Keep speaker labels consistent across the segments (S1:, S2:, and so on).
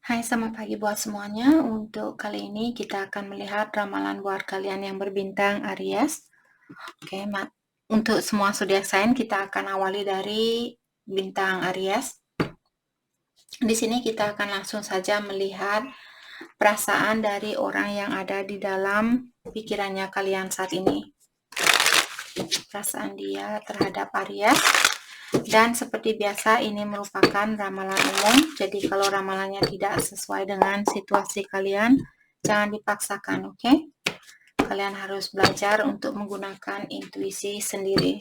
S1: Hai, selamat pagi buat semuanya. Untuk kali ini kita akan melihat ramalan buat kalian yang berbintang Aries. Oke, untuk semua zodiak sign kita akan awali dari bintang Aries. Di sini kita akan langsung saja melihat perasaan dari orang yang ada di dalam pikirannya kalian saat ini. Perasaan dia terhadap Aries. Dan seperti biasa ini merupakan ramalan umum. Jadi kalau ramalannya tidak sesuai dengan situasi kalian, jangan dipaksakan, oke? Kalian harus belajar untuk menggunakan intuisi sendiri.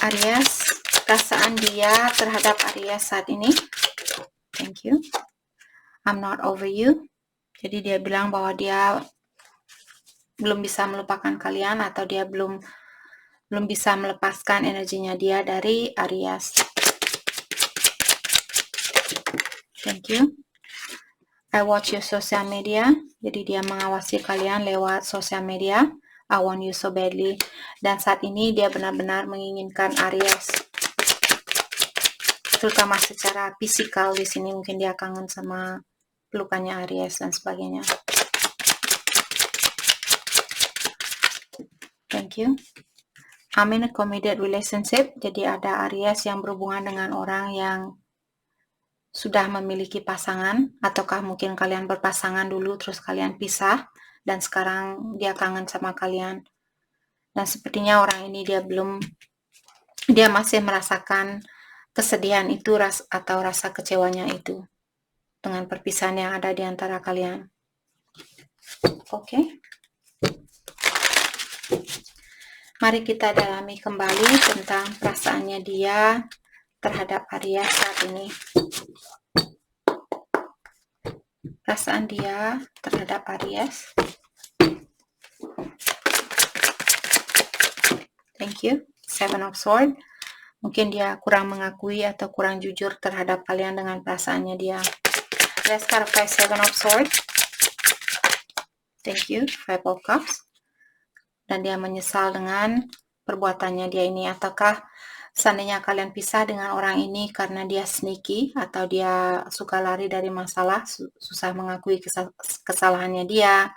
S1: Aries, perasaan dia terhadap Aries saat ini. Thank you. I'm not over you. Jadi dia bilang bahwa dia belum bisa melupakan kalian atau dia belum bisa melepaskan energinya dia dari Aries. Thank you. I watch your social media. Jadi dia mengawasi kalian lewat sosial media. I want you so badly. Dan saat ini dia benar-benar menginginkan Aries. Terutama secara fisikal di sini mungkin dia kangen sama pelukannya Aries dan sebagainya. Thank you. I'm in a committed relationship. Jadi ada Aries yang berhubungan dengan orang yang sudah memiliki pasangan, ataukah mungkin kalian berpasangan dulu terus kalian pisah dan sekarang dia kangen sama kalian. Dan sepertinya orang ini dia masih merasakan kesedihan itu atau rasa kecewanya itu dengan perpisahan yang ada di antara kalian. Oke. Mari kita dalami kembali tentang perasaannya dia terhadap Aries saat ini. Perasaan dia terhadap Aries. Thank you. Seven of Swords. Mungkin dia kurang mengakui atau kurang jujur terhadap kalian dengan perasaannya dia. Let's clarify Seven of Swords. Thank you. Five of Cups. Dan dia menyesal dengan perbuatannya dia ini. Ataukah seandainya kalian pisah dengan orang ini karena dia sneaky atau dia suka lari dari masalah, susah mengakui kesalahannya dia,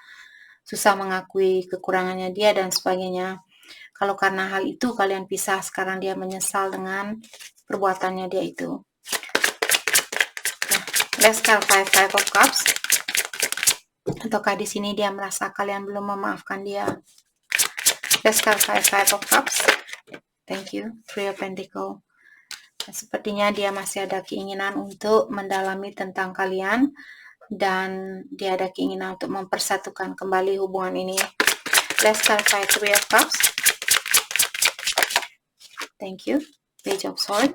S1: susah mengakui kekurangannya dia dan sebagainya. Kalau karena hal itu kalian pisah, sekarang dia menyesal dengan perbuatannya dia itu. Nah, let's clarify Five of Cups. Ataukah di sini dia merasa kalian belum memaafkan dia? Let's clarify Five of Cups. Thank you. Three of Pentacles. Nah, sepertinya dia masih ada keinginan untuk mendalami tentang kalian dan dia ada keinginan untuk mempersatukan kembali hubungan ini. Let's clarify Three of Cups. Thank you. Page of Swords.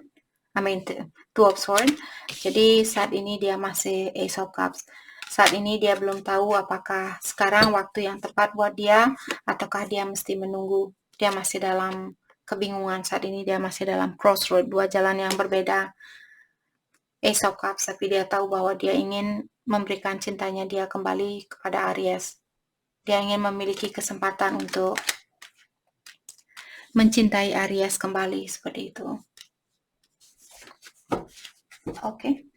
S1: Two of Swords. Jadi saat ini dia masih Ace of Cups. Saat ini dia belum tahu apakah sekarang waktu yang tepat buat dia ataukah dia mesti menunggu. Dia masih dalam kebingungan saat ini, dia masih dalam crossroad, dua jalan yang berbeda. Ace of Cups, tapi dia tahu bahwa dia ingin memberikan cintanya dia kembali kepada Aries. Dia ingin memiliki kesempatan untuk mencintai Aries kembali seperti itu. Oke.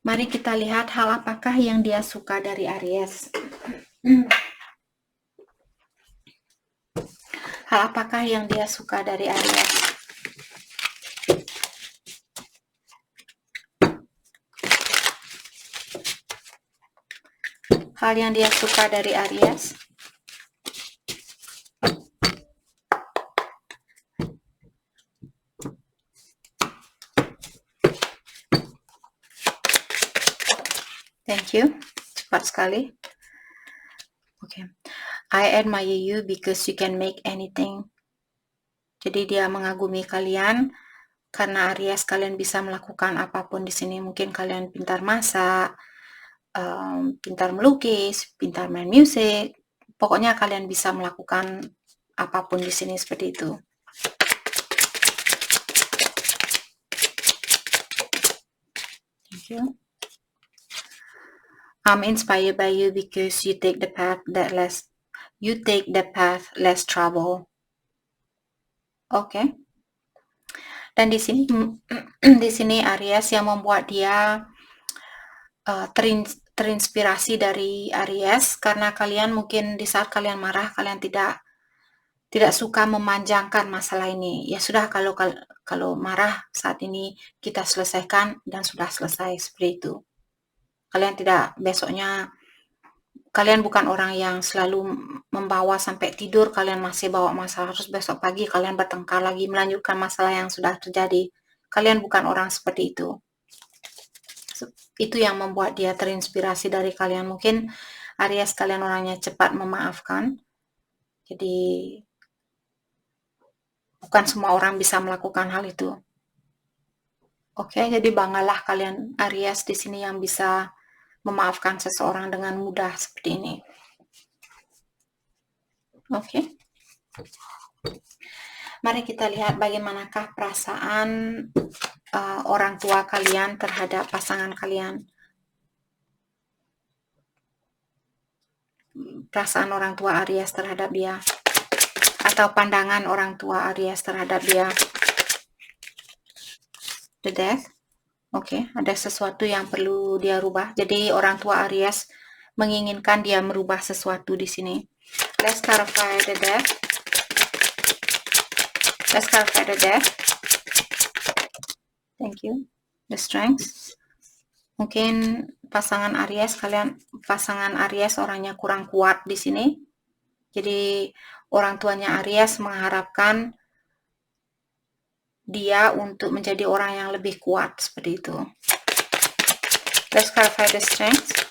S1: Mari kita lihat hal apakah yang dia suka dari Aries. Hal apakah yang dia suka dari Aries? Hal yang dia suka dari Aries. Thank you. Cepat sekali. Oke. I admire you because you can make anything. Jadi dia mengagumi kalian karena Aries kalian bisa melakukan apapun di sini. Mungkin kalian pintar masak, pintar melukis, pintar main musik. Pokoknya kalian bisa melakukan apapun di sini seperti itu. Thank you. I'm inspired by you because you take the path less trouble. Okay. Dan di sini di sini Aries yang membuat dia terinspirasi dari Aries, karena kalian mungkin di saat kalian marah kalian tidak suka memanjangkan masalah ini. Ya sudah, kalau marah saat ini kita selesaikan dan sudah selesai, seperti itu. Kalian tidak besoknya, kalian bukan orang yang selalu membawa sampai tidur kalian masih bawa masalah, terus besok pagi kalian bertengkar lagi melanjutkan masalah yang sudah terjadi. Kalian bukan orang seperti itu. Itu yang membuat dia terinspirasi dari kalian. Mungkin Aries kalian orangnya cepat memaafkan. Jadi bukan semua orang bisa melakukan hal itu. Oke, jadi banggalah kalian Aries di sini yang bisa memaafkan seseorang dengan mudah seperti ini. Oke. Mari kita lihat bagaimanakah perasaan orang tua kalian terhadap pasangan kalian. Perasaan orang tua Aries terhadap dia. Atau pandangan orang tua Aries terhadap dia. The Death. Oke, ada sesuatu yang perlu dia rubah. Jadi orang tua Aries menginginkan dia merubah sesuatu di sini. Let's clarify the Death. Let's clarify the Death. Thank you. The Strength. Mungkin pasangan Aries orangnya kurang kuat di sini. Jadi orang tuanya Aries mengharapkan dia untuk menjadi orang yang lebih kuat, seperti itu. Let's clarify the Strength.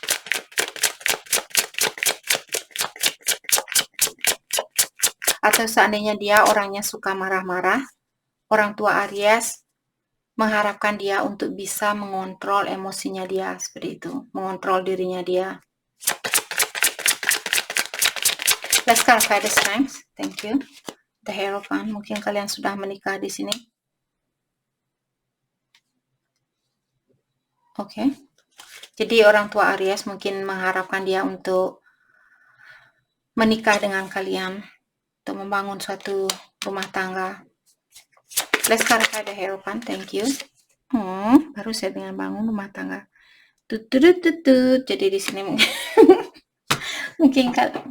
S1: Atau seandainya dia orangnya suka marah-marah, orang tua Aries mengharapkan dia untuk bisa mengontrol emosinya dia, seperti itu, mengontrol dirinya dia. Let's clarify the Strength. Thank you. The Hierophant. Mungkin kalian sudah menikah di sini. Oke. Jadi orang tua Aries mungkin mengharapkan dia untuk menikah dengan kalian, untuk membangun suatu rumah tangga. Let's clarify the Hierophant. Thank you. Baru saya dengan bangun rumah tangga. Jadi di sini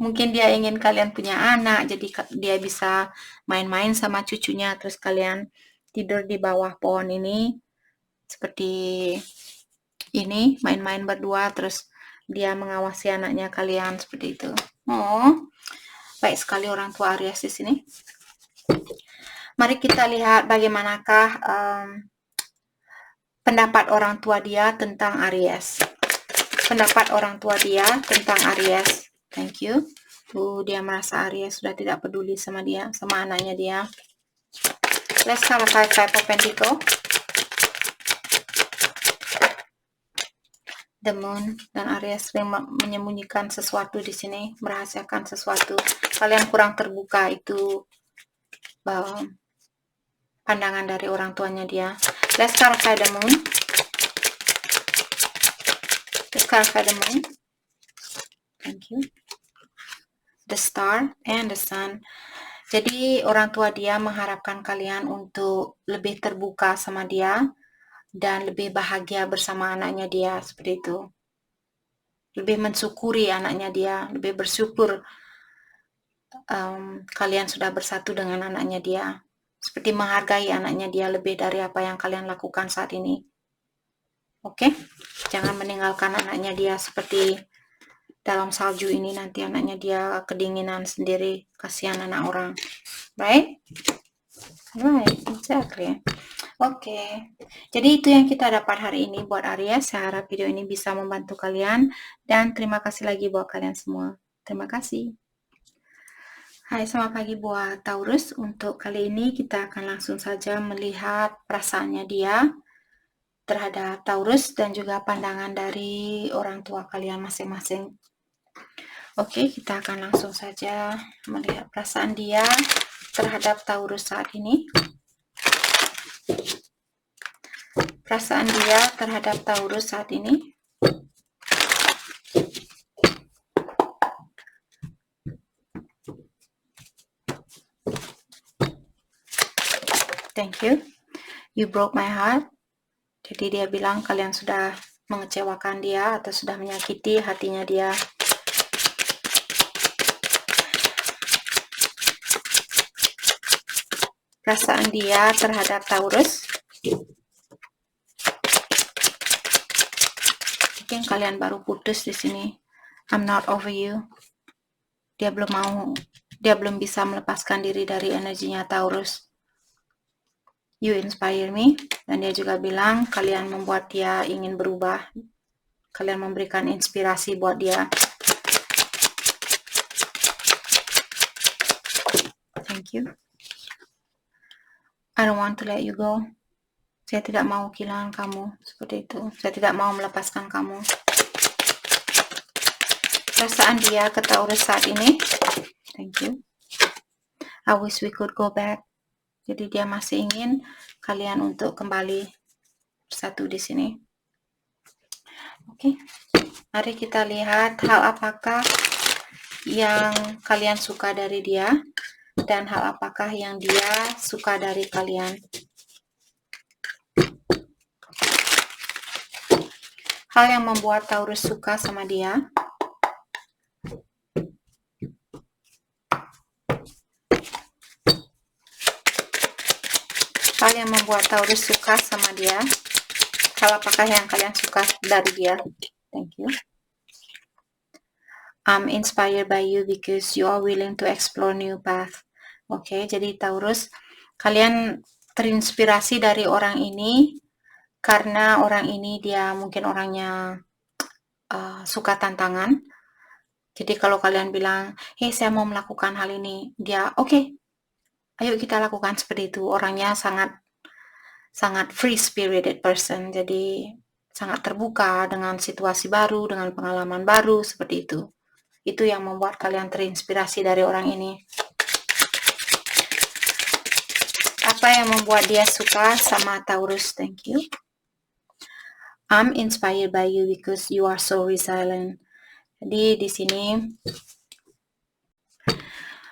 S1: mungkin dia ingin kalian punya anak, jadi dia bisa main-main sama cucunya, terus kalian tidur di bawah pohon ini seperti ini, main-main berdua, terus dia mengawasi anaknya kalian, seperti itu. Baik sekali orang tua Aries di sini. Mari kita lihat bagaimanakah pendapat orang tua dia tentang Aries. Pendapat orang tua dia tentang Aries. Thank you. Dia merasa Aries sudah tidak peduli sama dia, sama anaknya dia. Let's clarify Five of Pentacles. The Moon dan Aries sering menyembunyikan sesuatu di sini, merahasiakan sesuatu. Kalian kurang terbuka, itu pandangan dari orang tuanya dia. Let's clarify the Moon. Let's clarify the Moon. Thank you. The Star and the Sun. Jadi orang tua dia mengharapkan kalian untuk lebih terbuka sama dia dan lebih bahagia bersama anaknya dia, seperti itu. Lebih mensyukuri anaknya dia, lebih bersyukur kalian sudah bersatu dengan anaknya dia. Seperti menghargai anaknya dia lebih dari apa yang kalian lakukan saat ini. Oke? Jangan meninggalkan anaknya dia seperti dalam salju ini, nanti anaknya dia kedinginan sendiri, kasihan anak orang. Right? Right, exactly. Oke, jadi itu yang kita dapat hari ini buat Aries. Saya harap video ini bisa membantu kalian, dan terima kasih lagi buat kalian semua. Terima kasih. Hai, selamat pagi buat Taurus. Untuk kali ini kita akan langsung saja melihat perasaannya dia terhadap Taurus dan juga pandangan dari orang tua kalian masing-masing. Oke, kita akan langsung saja melihat perasaan dia terhadap Taurus saat ini. Perasaan dia terhadap Taurus saat ini. Thank you. You broke my heart. Jadi dia bilang kalian sudah mengecewakan dia atau sudah menyakiti hatinya dia. Perasaan dia terhadap Taurus. Mungkin kalian baru putus di sini. I'm not over you. Dia belum bisa melepaskan diri dari energinya Taurus. You inspire me. Dan dia juga bilang kalian membuat dia ingin berubah. Kalian memberikan inspirasi buat dia. Thank you. I don't want to let you go. Saya tidak mau kehilangan kamu. Seperti itu. Saya tidak mau melepaskan kamu. Perasaan dia ke Taurus saat ini. Thank you. I wish we could go back. Jadi dia masih ingin kalian untuk kembali bersatu di sini. Oke. Mari kita lihat hal apakah yang kalian suka dari dia dan hal apakah yang dia suka dari kalian. Hal yang membuat Taurus suka sama dia. Hal yang membuat Taurus suka sama dia. Hal apakah yang kalian suka dari dia? Thank you. I'm inspired by you because you are willing to explore new path. Oke, jadi Taurus, kalian terinspirasi dari orang ini karena orang ini dia mungkin orangnya suka tantangan. Jadi kalau kalian bilang, hey saya mau melakukan hal ini, dia oke, ayo kita lakukan seperti itu. Orangnya sangat free spirited person, jadi sangat terbuka dengan situasi baru, dengan pengalaman baru, seperti itu. Itu yang membuat kalian terinspirasi dari orang ini. Apa yang membuat dia suka sama Taurus? Thank you. I'm inspired by you because you are so resilient. Jadi di sini,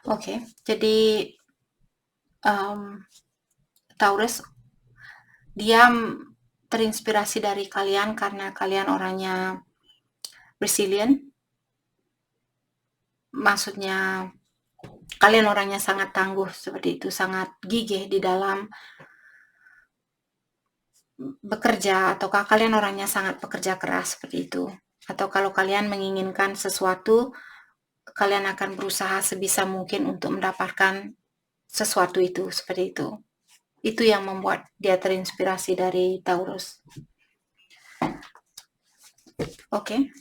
S1: oke, jadi Taurus, dia terinspirasi dari kalian karena kalian orangnya resilient. Maksudnya kalian orangnya sangat tangguh seperti itu, sangat gigih di dalam bekerja, ataukah kalian orangnya sangat pekerja keras seperti itu. Atau kalau kalian menginginkan sesuatu, kalian akan berusaha sebisa mungkin untuk mendapatkan sesuatu itu, seperti itu. Itu yang membuat dia terinspirasi dari Taurus. Oke.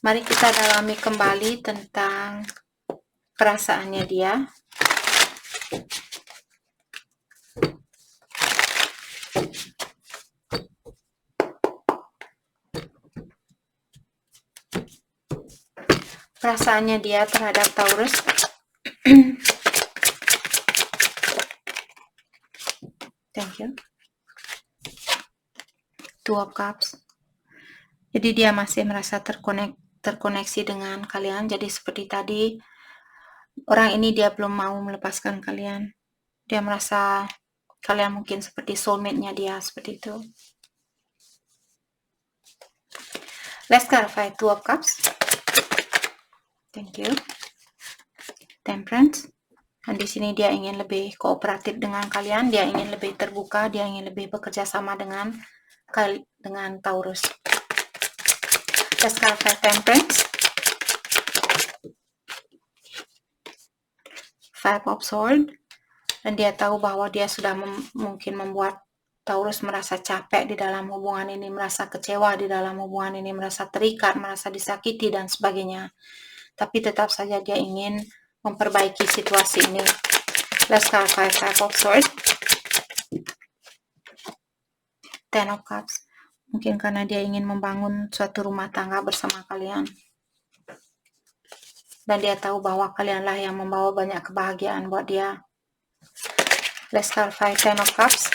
S1: Mari kita dalami kembali tentang perasaannya dia. Perasaannya dia terhadap Taurus. Thank you. Two of Cups. Jadi dia masih merasa terkoneksi dengan kalian. Jadi seperti tadi, orang ini dia belum mau melepaskan kalian. Dia merasa kalian mungkin seperti soulmate-nya dia, seperti itu. Let's clarify Two of Cups. Thank you. Temperance. Dan di sini dia ingin lebih kooperatif dengan kalian, dia ingin lebih terbuka, dia ingin lebih bekerja sama dengan Taurus. Let's clarify Temperance. Five of Swords. Dan dia tahu bahwa dia sudah mungkin membuat Taurus merasa capek di dalam hubungan ini, merasa kecewa di dalam hubungan ini, merasa terikat, merasa disakiti, dan sebagainya. Tapi tetap saja dia ingin memperbaiki situasi ini. Let's clarify Five of Swords. Ten of Cups. Mungkin karena dia ingin membangun suatu rumah tangga bersama kalian. Dan dia tahu bahwa kalianlah yang membawa banyak kebahagiaan buat dia. Let's clarify Ten of Cups.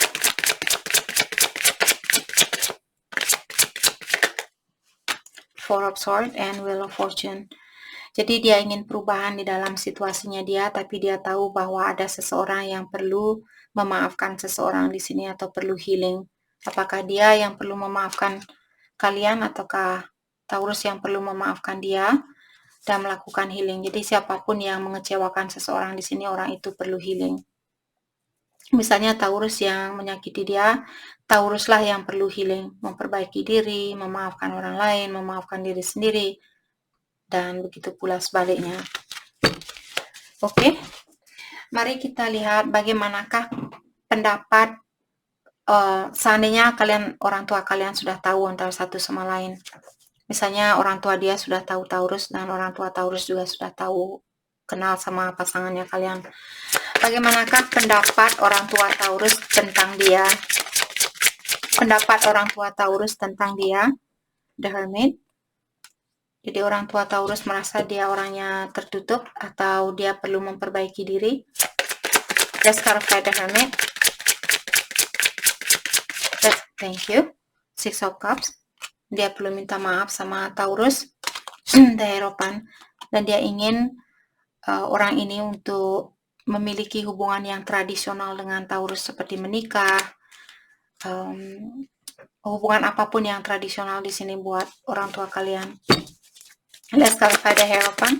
S1: Four of Swords and Wheel of Fortune. Jadi dia ingin perubahan di dalam situasinya dia, tapi dia tahu bahwa ada seseorang yang perlu memaafkan seseorang di sini atau perlu healing. Apakah dia yang perlu memaafkan kalian ataukah Taurus yang perlu memaafkan dia dan melakukan healing. Jadi siapapun yang mengecewakan seseorang di sini, orang itu perlu healing. Misalnya Taurus yang menyakiti dia, Tauruslah yang perlu healing, memperbaiki diri, memaafkan orang lain, memaafkan diri sendiri, dan begitu pula sebaliknya. Oke, mari kita lihat bagaimanakah pendapat seandainya orang tua kalian sudah tahu antara satu sama lain. Misalnya orang tua dia sudah tahu Taurus dan orang tua Taurus juga sudah tahu, kenal sama pasangannya kalian. Bagaimanakah pendapat orang tua Taurus tentang dia? Pendapat orang tua Taurus tentang dia, The Hermit. Jadi orang tua Taurus merasa dia orangnya tertutup atau dia perlu memperbaiki diri. Let's clarify the Hermit. Thank you. Six of Cups. Dia perlu minta maaf sama Taurus, The Hierophant, dan dia ingin orang ini untuk memiliki hubungan yang tradisional dengan Taurus seperti menikah, hubungan apapun yang tradisional di sini buat orang tua kalian. Let's clarify the Hierophant.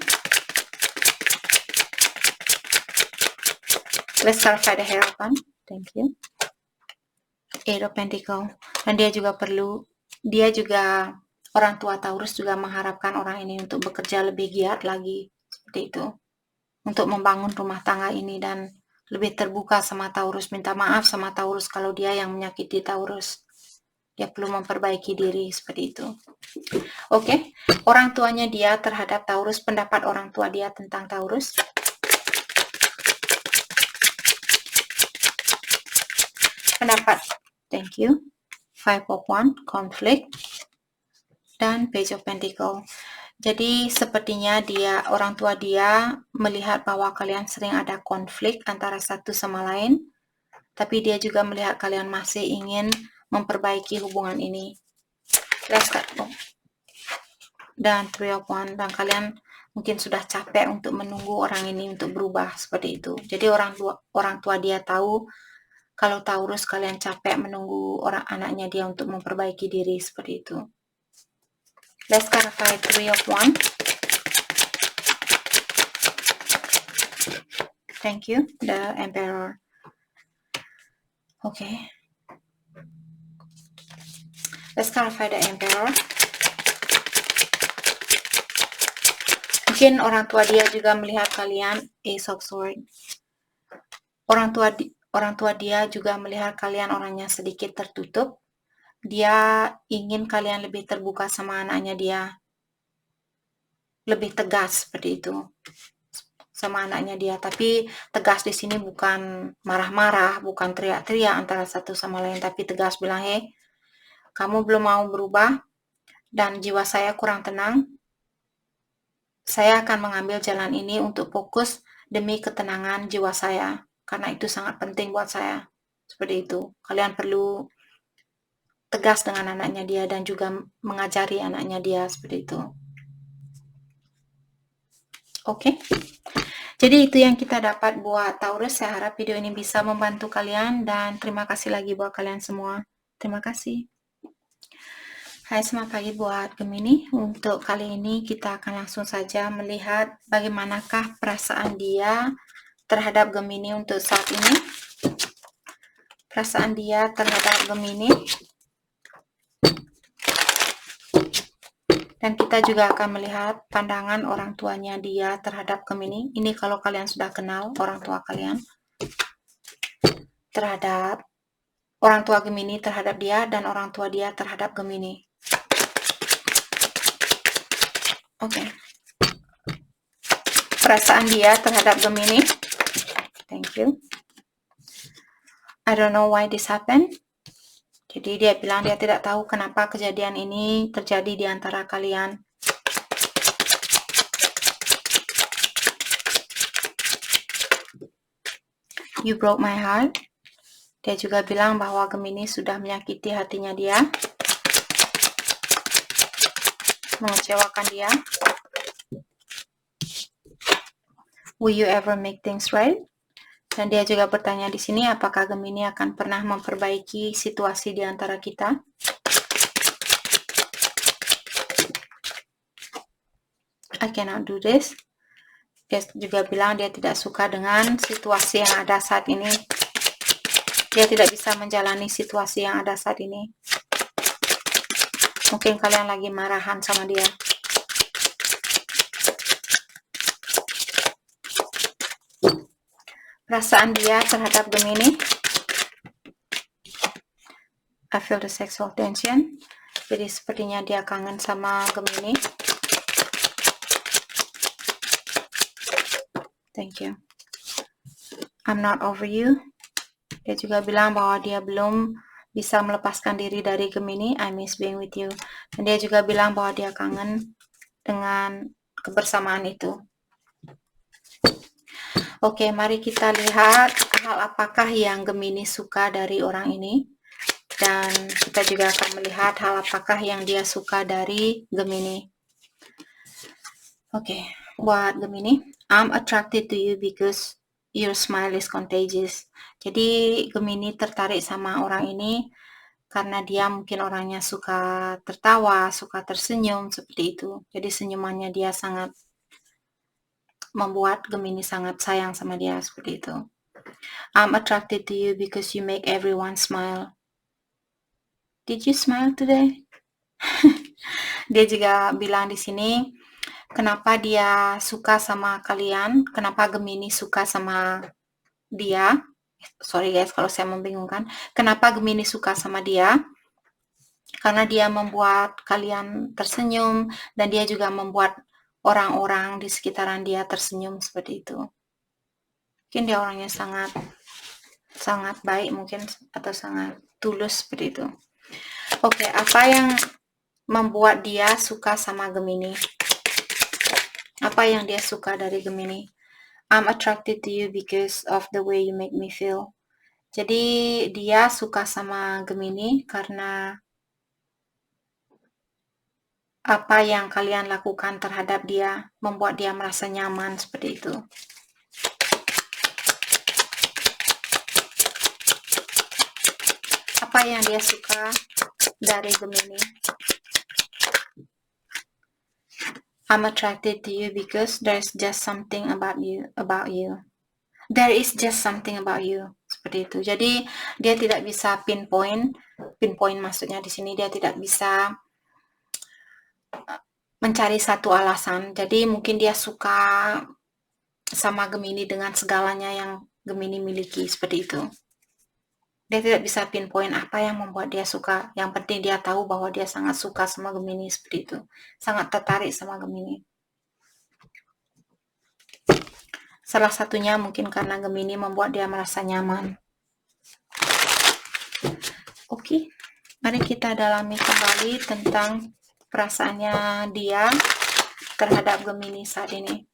S1: Let's clarify the Hierophant. Thank you. Eight of Pentacles. Dan dia juga orang tua Taurus juga mengharapkan orang ini untuk bekerja lebih giat lagi, seperti itu, untuk membangun rumah tangga ini dan lebih terbuka sama Taurus, minta maaf sama Taurus kalau dia yang menyakiti Taurus. Dia perlu memperbaiki diri, seperti itu. Oke, orang tuanya dia terhadap Taurus, pendapat orang tua dia tentang Taurus. Pendapat, thank you. Five of Wands, conflict, dan Page of Pentacles. Jadi sepertinya orang tua dia melihat bahwa kalian sering ada konflik antara satu sama lain, tapi dia juga melihat kalian masih ingin memperbaiki hubungan ini. Dan Three of Wands, dan kalian mungkin sudah capek untuk menunggu orang ini untuk berubah, seperti itu. Jadi orang tua dia tahu kalau Taurus kalian capek menunggu anaknya dia untuk memperbaiki diri, seperti itu. Let's clarify Three of Wands. Thank you, the Emperor. Okay. Let's clarify the Emperor. Mungkin orang tua dia juga melihat kalian Ace of Swords. Orang tua dia juga melihat kalian orangnya sedikit tertutup. Dia ingin kalian lebih terbuka sama anaknya dia. Lebih tegas seperti itu sama anaknya dia. Tapi tegas di sini bukan marah-marah, bukan teriak-teriak antara satu sama lain, tapi tegas bilang, "Hey, kamu belum mau berubah dan jiwa saya kurang tenang. Saya akan mengambil jalan ini untuk fokus demi ketenangan jiwa saya, karena itu sangat penting buat saya." Seperti itu. Kalian perlu tegas dengan anaknya dia dan juga mengajari anaknya dia, seperti itu. Oke. Jadi itu yang kita dapat buat Taurus. Saya harap video ini bisa membantu kalian dan terima kasih lagi buat kalian semua. Terima kasih. Hai, selamat pagi buat Gemini. Untuk kali ini kita akan langsung saja melihat bagaimanakah perasaan dia terhadap Gemini untuk saat ini. Perasaan dia terhadap Gemini. Dan kita juga akan melihat pandangan orang tuanya dia terhadap Gemini. Ini kalau kalian sudah kenal orang tua kalian. Terhadap orang tua Gemini terhadap dia dan orang tua dia terhadap Gemini. Oke. Perasaan dia terhadap Gemini. Thank you. I don't know why this happened. Jadi dia bilang dia tidak tahu kenapa kejadian ini terjadi di antara kalian. You broke my heart. Dia juga bilang bahwa Gemini sudah menyakiti hatinya dia. Mengecewakan dia. Will you ever make things right? Dan dia juga bertanya di sini, apakah Gemini akan pernah memperbaiki situasi di antara kita? I cannot do this. Dia juga bilang dia tidak suka dengan situasi yang ada saat ini. Dia tidak bisa menjalani situasi yang ada saat ini. Mungkin kalian lagi marahan sama dia. Perasaan dia terhadap Gemini. I feel the sexual tension. Jadi sepertinya dia kangen sama Gemini. Thank you. I'm not over you. Dia juga bilang bahwa dia belum bisa melepaskan diri dari Gemini. I miss being with you. Dan dia juga bilang bahwa dia kangen dengan kebersamaan itu. Oke, mari kita lihat hal apakah yang Gemini suka dari orang ini. Dan kita juga akan melihat hal apakah yang dia suka dari Gemini. Oke, buat Gemini, I'm attracted to you because your smile is contagious. Jadi Gemini tertarik sama orang ini karena dia mungkin orangnya suka tertawa, suka tersenyum, seperti itu. Jadi senyumannya dia sangat membuat Gemini sangat sayang sama dia, seperti itu. I'm attracted to you because you make everyone smile. Did you smile today? Dia juga bilang di sini, kenapa dia suka sama kalian, kenapa Gemini suka sama dia. Sorry guys kalau saya membingungkan. Kenapa Gemini suka sama dia? Karena dia membuat kalian tersenyum dan dia juga membuat orang-orang di sekitaran dia tersenyum, seperti itu. Mungkin dia orangnya sangat baik mungkin, atau sangat tulus, seperti itu. Oke, apa yang membuat dia suka sama Gemini? Apa yang dia suka dari Gemini? I'm attracted to you because of the way you make me feel. Jadi dia suka sama Gemini karena apa yang kalian lakukan terhadap dia membuat dia merasa nyaman, seperti itu. Apa yang dia suka dari Gemini? I'm attracted to you because there's just something about you. There is just something about you. Seperti itu. Jadi dia tidak bisa pinpoint maksudnya di sini dia tidak bisa mencari satu alasan. Jadi mungkin dia suka sama Gemini dengan segalanya yang Gemini miliki, seperti itu. Dia tidak bisa pinpoint apa yang membuat dia suka. Yang penting dia tahu bahwa dia sangat suka sama Gemini, seperti itu. Sangat tertarik sama Gemini. Salah satunya mungkin karena Gemini membuat dia merasa nyaman. Oke, mari kita dalami kembali tentang perasaannya dia terhadap Gemini saat ini.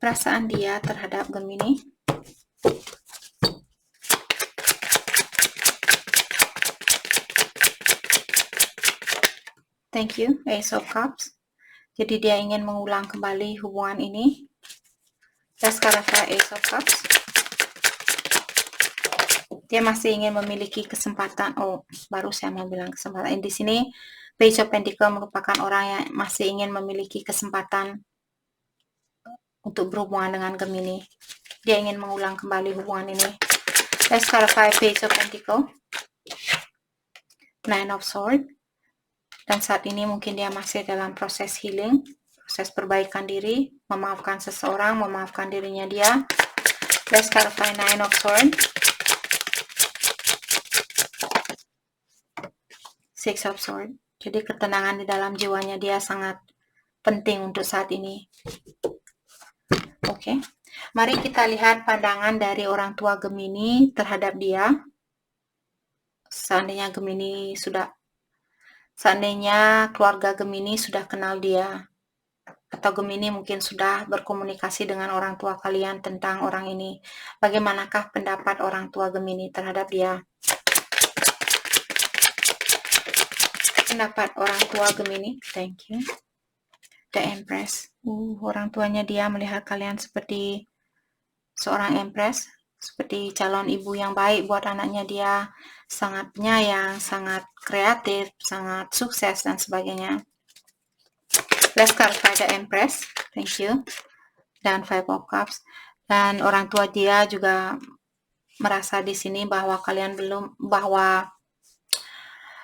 S1: Perasaan dia terhadap Gemini. Thank you, Ace of Cups. Jadi dia ingin mengulang kembali hubungan ini. Descartes, Ace of Cups. Dia masih ingin memiliki kesempatan. Oh, baru saya mau bilang kesempatan. Di sini Page of Pentacles merupakan orang yang masih ingin memiliki kesempatan untuk berhubungan dengan Gemini. Dia ingin mengulang kembali hubungan ini. Descartes, Page of Pentacles. Nine of Swords. Dan saat ini mungkin dia masih dalam proses healing, proses perbaikan diri, memaafkan seseorang, memaafkan dirinya dia. Descartes, Nine of Swords. Six of Swords. Jadi ketenangan di dalam jiwanya dia sangat penting untuk saat ini. Oke. Mari kita lihat pandangan dari orang tua Gemini terhadap dia. Seandainya keluarga Gemini sudah kenal dia, atau Gemini mungkin sudah berkomunikasi dengan orang tua kalian tentang orang ini. Bagaimanakah pendapat orang tua Gemini terhadap dia? Pendapat orang tua Gemini, thank you. The Empress. Orang tuanya dia melihat kalian seperti seorang empress, seperti calon ibu yang baik buat anaknya dia, sangat penyayang, sangat kreatif, sangat sukses, dan sebagainya. Let's clarify the Empress. Thank you. Dan Five of Cups. Dan orang tua dia juga merasa di sini bahwa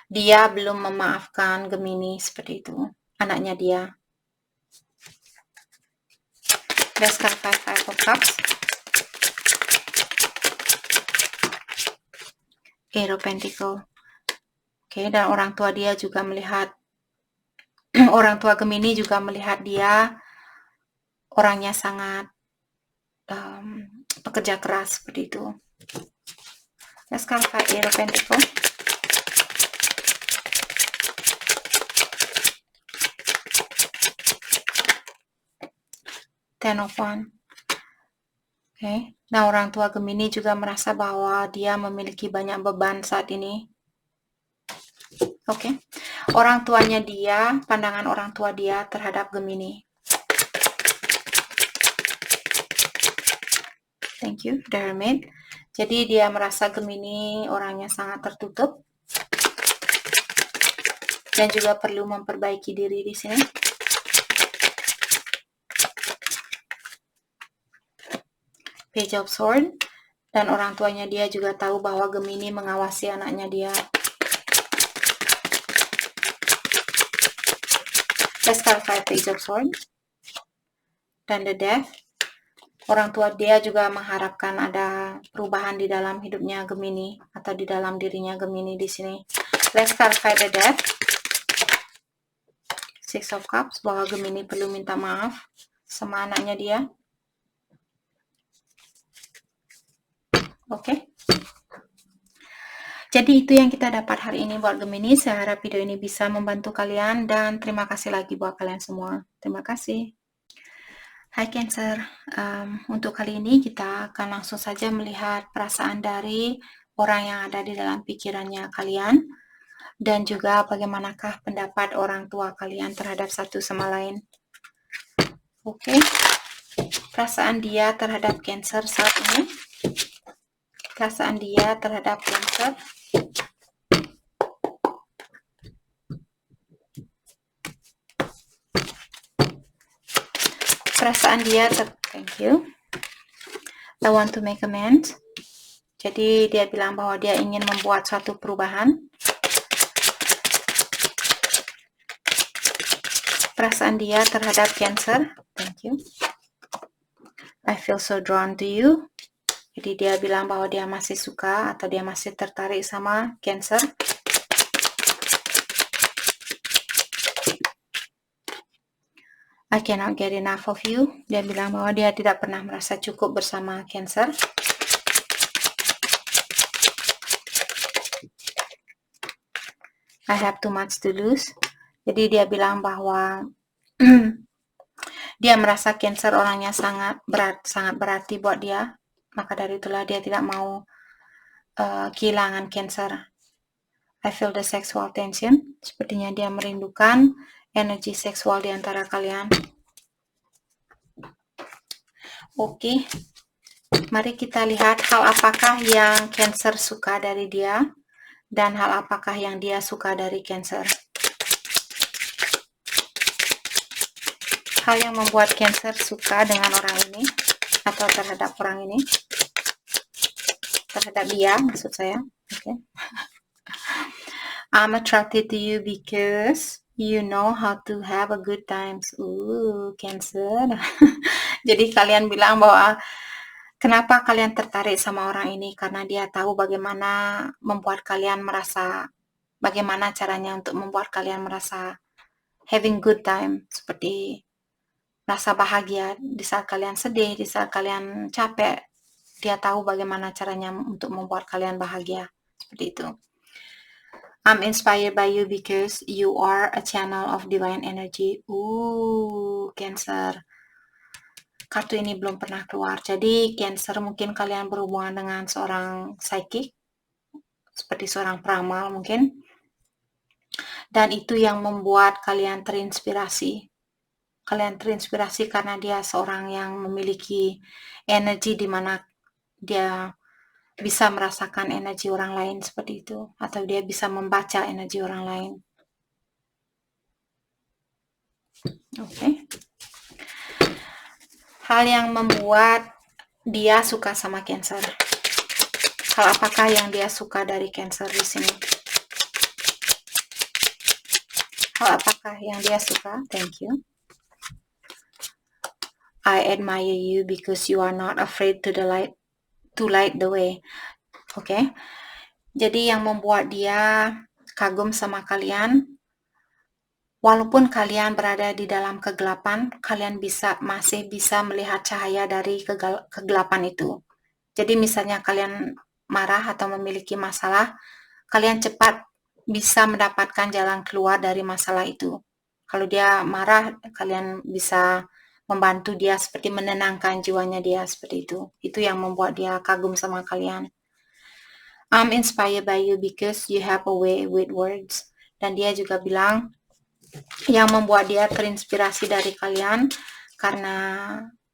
S1: dia belum memaafkan Gemini, seperti itu, anaknya dia. Let's clarify Five of Cups. Eight of Pentacles. Oke, dan orang tua dia juga melihat orang tua Gemini juga melihat dia orangnya sangat pekerja keras, seperti itu. Let's clarify Eight of Pentacles. Ten of Wands. Oke. Nah, orang tua Gemini juga merasa bahwa dia memiliki banyak beban saat ini. Oke. Orang tuanya dia, pandangan orang tua dia terhadap Gemini. Thank you, The Hermit. Jadi dia merasa Gemini orangnya sangat tertutup dan juga perlu memperbaiki diri di sini. Page of Swords. Dan orang tuanya dia juga tahu bahwa Gemini mengawasi anaknya dia. Let's clarify Page of Swords. Dan The Death. Orang tua dia juga mengharapkan ada perubahan di dalam hidupnya Gemini atau di dalam dirinya Gemini di sini. Let's clarify The Death. Six of Cups, bahwa Gemini perlu minta maaf sama anaknya dia. Oke. Jadi itu yang kita dapat hari ini buat Gemini. Saya harap video ini bisa membantu kalian dan terima kasih lagi buat kalian semua. Terima kasih. Hai Cancer, untuk kali ini kita akan langsung saja melihat perasaan dari orang yang ada di dalam pikirannya kalian dan juga bagaimanakah pendapat orang tua kalian terhadap satu sama lain. Oke. Perasaan dia terhadap Cancer saat ini. Perasaan dia terhadap Cancer. Perasaan dia thank you. I want to make amends. Jadi dia bilang bahwa dia ingin membuat suatu perubahan. Perasaan dia terhadap Cancer. Thank you. I feel so drawn to you. Jadi dia bilang bahwa dia masih suka atau dia masih tertarik sama Cancer. I cannot get enough of you. Dia bilang bahwa dia tidak pernah merasa cukup bersama Cancer. I have too much to lose. Jadi dia bilang bahwa dia merasa Cancer orangnya sangat berarti buat dia. Maka dari itulah dia tidak mau kehilangan Cancer. I feel the sexual tension. Sepertinya dia merindukan energi seksual di antara kalian. Oke. Mari kita lihat hal apakah yang Cancer suka dari dia dan hal apakah yang dia suka dari Cancer. Hal yang membuat Cancer suka dengan orang ini atau terhadap orang ini. Terhadap dia, maksud saya. Oke. I'm attracted to you because you know how to have a good times. Cancer. Jadi kalian bilang bahwa kenapa kalian tertarik sama orang ini? Karena dia tahu bagaimana membuat kalian merasa, bagaimana caranya untuk membuat kalian merasa having good time. Seperti rasa bahagia di saat kalian sedih, di saat kalian capek. Dia tahu bagaimana caranya untuk membuat kalian bahagia. Seperti itu. I'm inspired by you because you are a channel of divine energy. Cancer. Kartu ini belum pernah keluar. Jadi Cancer, mungkin kalian berhubungan dengan seorang psychic. Seperti seorang peramal mungkin. Dan itu yang membuat kalian terinspirasi. kalian terinspirasi karena dia seorang yang memiliki energi di mana dia bisa merasakan energi orang lain seperti itu, atau dia bisa membaca energi orang lain. Oke. Hal yang membuat dia suka sama Cancer. Hal apakah yang dia suka dari Cancer di sini? Hal apakah yang dia suka? Thank you. I admire you because you are not afraid to light the way. Oke. Jadi yang membuat dia kagum sama kalian, walaupun kalian berada di dalam kegelapan, kalian masih bisa melihat cahaya dari kegelapan itu. Jadi misalnya kalian marah atau memiliki masalah, kalian cepat bisa mendapatkan jalan keluar dari masalah itu. Kalau dia marah, kalian bisa membantu dia seperti menenangkan jiwanya dia seperti itu. Itu yang membuat dia kagum sama kalian. I'm inspired by you because you have a way with words. Dan dia juga bilang, yang membuat dia terinspirasi dari kalian karena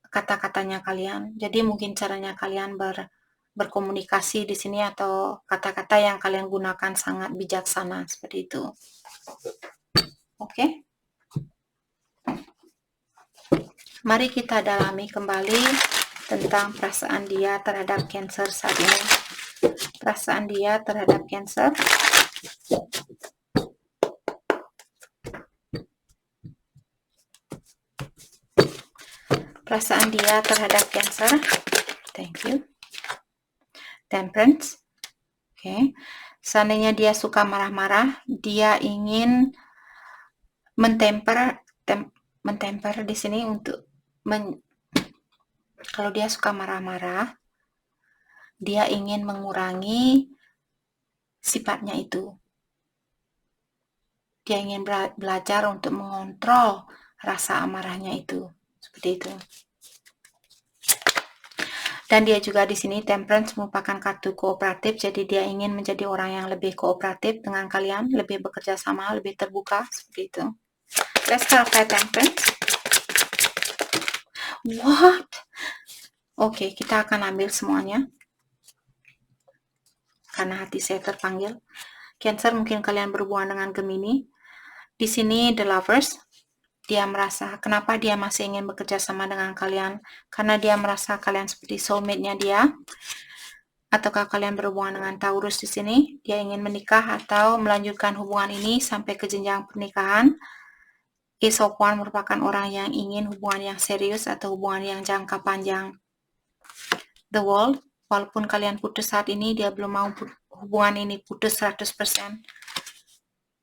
S1: kata-katanya kalian. Jadi mungkin caranya kalian berkomunikasi di sini atau kata-kata yang kalian gunakan sangat bijaksana seperti itu. Oke. Mari kita dalami kembali tentang perasaan dia terhadap Cancer saat ini. Perasaan dia terhadap Cancer. Perasaan dia terhadap Cancer. Thank you. Temperance. Oke. Seandainya dia suka marah-marah, dia ingin mentemper di sini untuk kalau dia suka marah-marah, dia ingin mengurangi sifatnya itu. Dia ingin belajar untuk mengontrol rasa amarahnya itu. Seperti itu. Dan dia juga di sini Temperance merupakan kartu kooperatif, jadi dia ingin menjadi orang yang lebih kooperatif dengan kalian, lebih bekerja sama, lebih terbuka, seperti itu. Let's clarify Temperance. What? Oke, kita akan ambil semuanya. Karena hati saya terpanggil. Cancer, mungkin kalian berhubungan dengan Gemini. Di sini The Lovers. Dia merasa, kenapa dia masih ingin bekerja sama dengan kalian? Karena dia merasa kalian seperti soulmate-nya dia. Ataukah kalian berhubungan dengan Taurus di sini? Dia ingin menikah atau melanjutkan hubungan ini sampai ke jenjang pernikahan. Ace of Wands merupakan orang yang ingin hubungan yang serius atau hubungan yang jangka panjang. The World, walaupun kalian putus saat ini, dia belum mau hubungan ini putus 100%.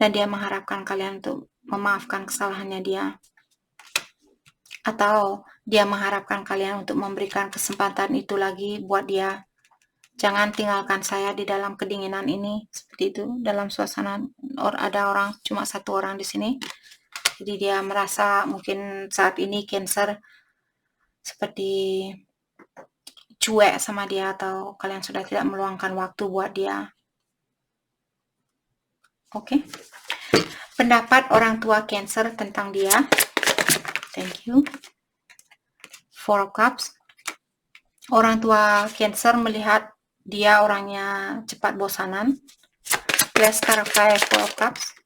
S1: Dan dia mengharapkan kalian untuk memaafkan kesalahannya dia. Atau dia mengharapkan kalian untuk memberikan kesempatan itu lagi buat dia. Jangan tinggalkan saya di dalam kedinginan ini. Seperti itu, dalam suasana ada orang, cuma satu orang di sini. Jadi dia merasa mungkin saat ini Cancer seperti cuek sama dia, atau kalian sudah tidak meluangkan waktu buat dia. Oke. Pendapat orang tua Cancer tentang dia. Thank you. Four of Cups. Orang tua Cancer melihat dia orangnya cepat bosanan. Let's clarify Four of Cups.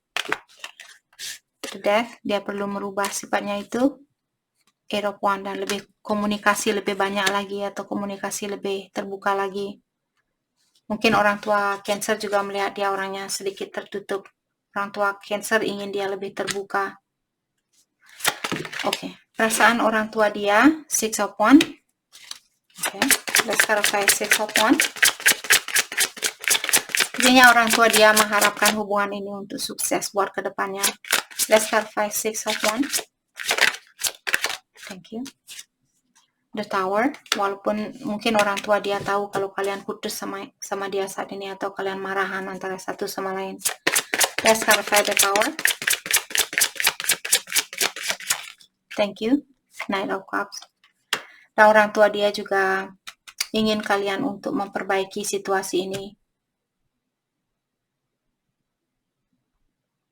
S1: The Death, dia perlu merubah sifatnya itu. Eight of Wands, dan lebih komunikasi lebih banyak lagi, atau komunikasi lebih terbuka lagi. Mungkin orang tua Cancer juga melihat dia orangnya sedikit tertutup. Orang tua Cancer ingin dia lebih terbuka. Oke. Perasaan orang tua dia, Six of Wands. Oke. Let's clarify Six of Wands. Sepertinya orang tua dia mengharapkan hubungan ini untuk sukses buat kedepannya. Let's clarify Six of Wands. Thank you. The Tower, walaupun mungkin orang tua dia tahu kalau kalian putus sama dia saat ini, atau kalian marahan antara satu sama lain. Let's clarify The Tower. Thank you. Knight of Cups. Dan orang tua dia juga ingin kalian untuk memperbaiki situasi ini.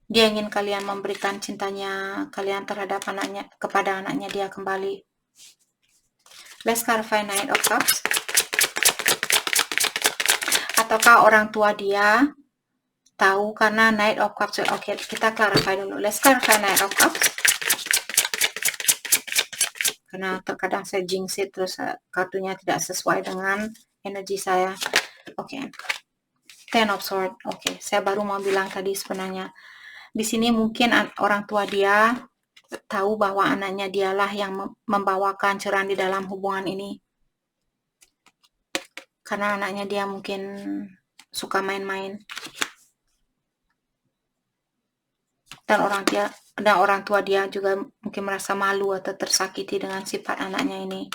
S1: Dia ingin kalian memberikan cintanya kalian terhadap anaknya, kepada anaknya dia kembali. Let's clarify Knight of Cups. Ataukah orang tua dia tahu karena Knight of Cups? Oke, kita clarify dulu. Let's clarify Knight of Cups. Karena terkadang saya jinx it, terus kartunya tidak sesuai dengan energi saya. Oke. Ten of Swords. Oke, saya baru mau bilang tadi sebenarnya. Di sini mungkin orang tua dia tahu bahwa anaknya dialah yang membawa kehancuran di dalam hubungan ini. Karena anaknya dia mungkin suka main-main. Dan orang tua dia juga mungkin merasa malu atau tersakiti dengan sifat anaknya ini.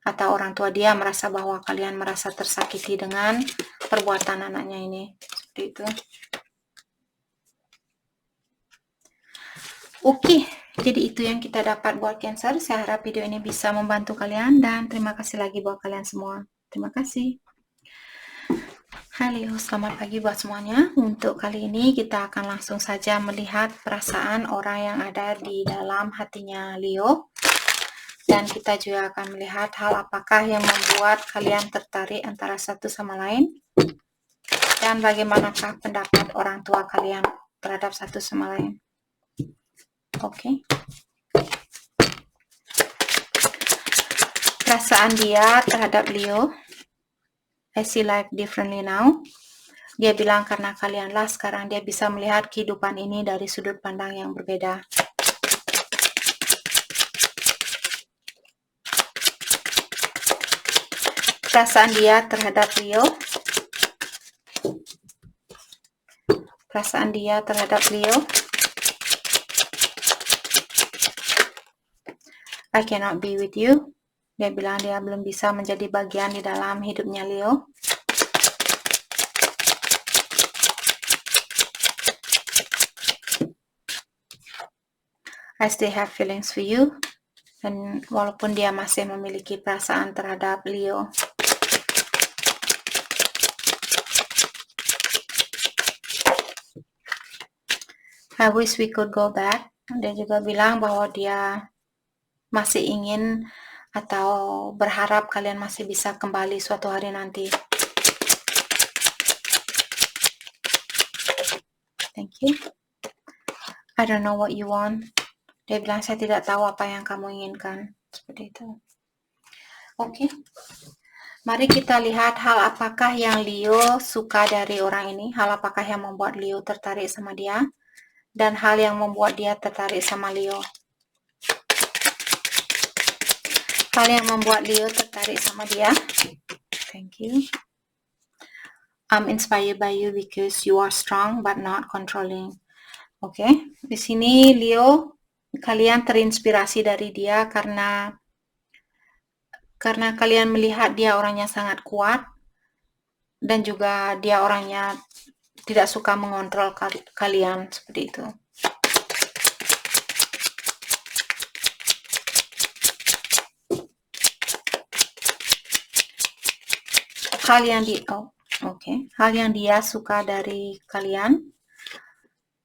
S1: Atau orang tua dia merasa bahwa kalian merasa tersakiti dengan perbuatan anaknya ini. Seperti itu. Oke, jadi itu yang kita dapat buat Cancer. Saya harap video ini bisa membantu kalian dan terima kasih lagi buat kalian semua. Terima kasih. Halo, selamat pagi buat semuanya. Untuk kali ini kita akan langsung saja melihat perasaan orang yang ada di dalam hatinya Leo. Dan kita juga akan melihat hal apakah yang membuat kalian tertarik antara satu sama lain. Dan bagaimanakah pendapat orang tua kalian terhadap satu sama lain. Oke. Perasaan dia terhadap Leo. I see life differently now. Dia bilang karena kalianlah sekarang dia bisa melihat kehidupan ini dari sudut pandang yang berbeda. Perasaan dia terhadap Leo. Perasaan dia terhadap Leo. I cannot be with you. Dia bilang dia belum bisa menjadi bagian di dalam hidupnya Leo. I still have feelings for you. Dan walaupun dia masih memiliki perasaan terhadap Leo. I wish we could go back. Dia juga bilang bahwa dia masih ingin atau berharap kalian masih bisa kembali suatu hari nanti. Thank you. I don't know what you want. Dia bilang saya tidak tahu apa yang kamu inginkan. Seperti itu. Oke. Mari kita lihat hal apakah yang Leo suka dari orang ini. Hal apakah yang membuat Leo tertarik sama dia. Dan hal yang membuat dia tertarik sama Leo. Hal yang membuat Leo tertarik sama dia. Thank you. I'm inspired by you because you are strong but not controlling. Oke, di sini Leo, kalian terinspirasi dari dia karena kalian melihat dia orangnya sangat kuat dan juga dia orangnya tidak suka mengontrol kalian seperti itu. Hal yang dia suka dari kalian.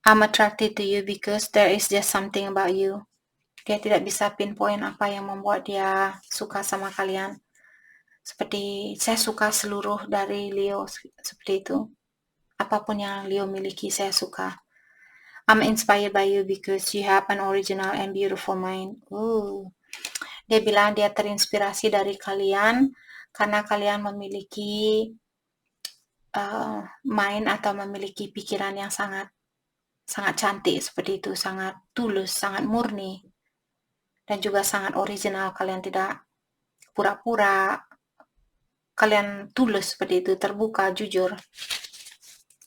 S1: I'm attracted to you because there is just something about you. Dia tidak bisa pinpoint apa yang membuat dia suka sama kalian. Seperti saya suka seluruh dari Leo, seperti itu. Apapun yang Leo miliki saya suka. I'm inspired by you because you have an original and beautiful mind. Dia bilang dia terinspirasi dari kalian karena kalian memiliki mind atau memiliki pikiran yang sangat cantik seperti itu, sangat tulus, sangat murni, dan juga sangat original. Kalian tidak pura-pura, kalian tulus seperti itu, terbuka, jujur.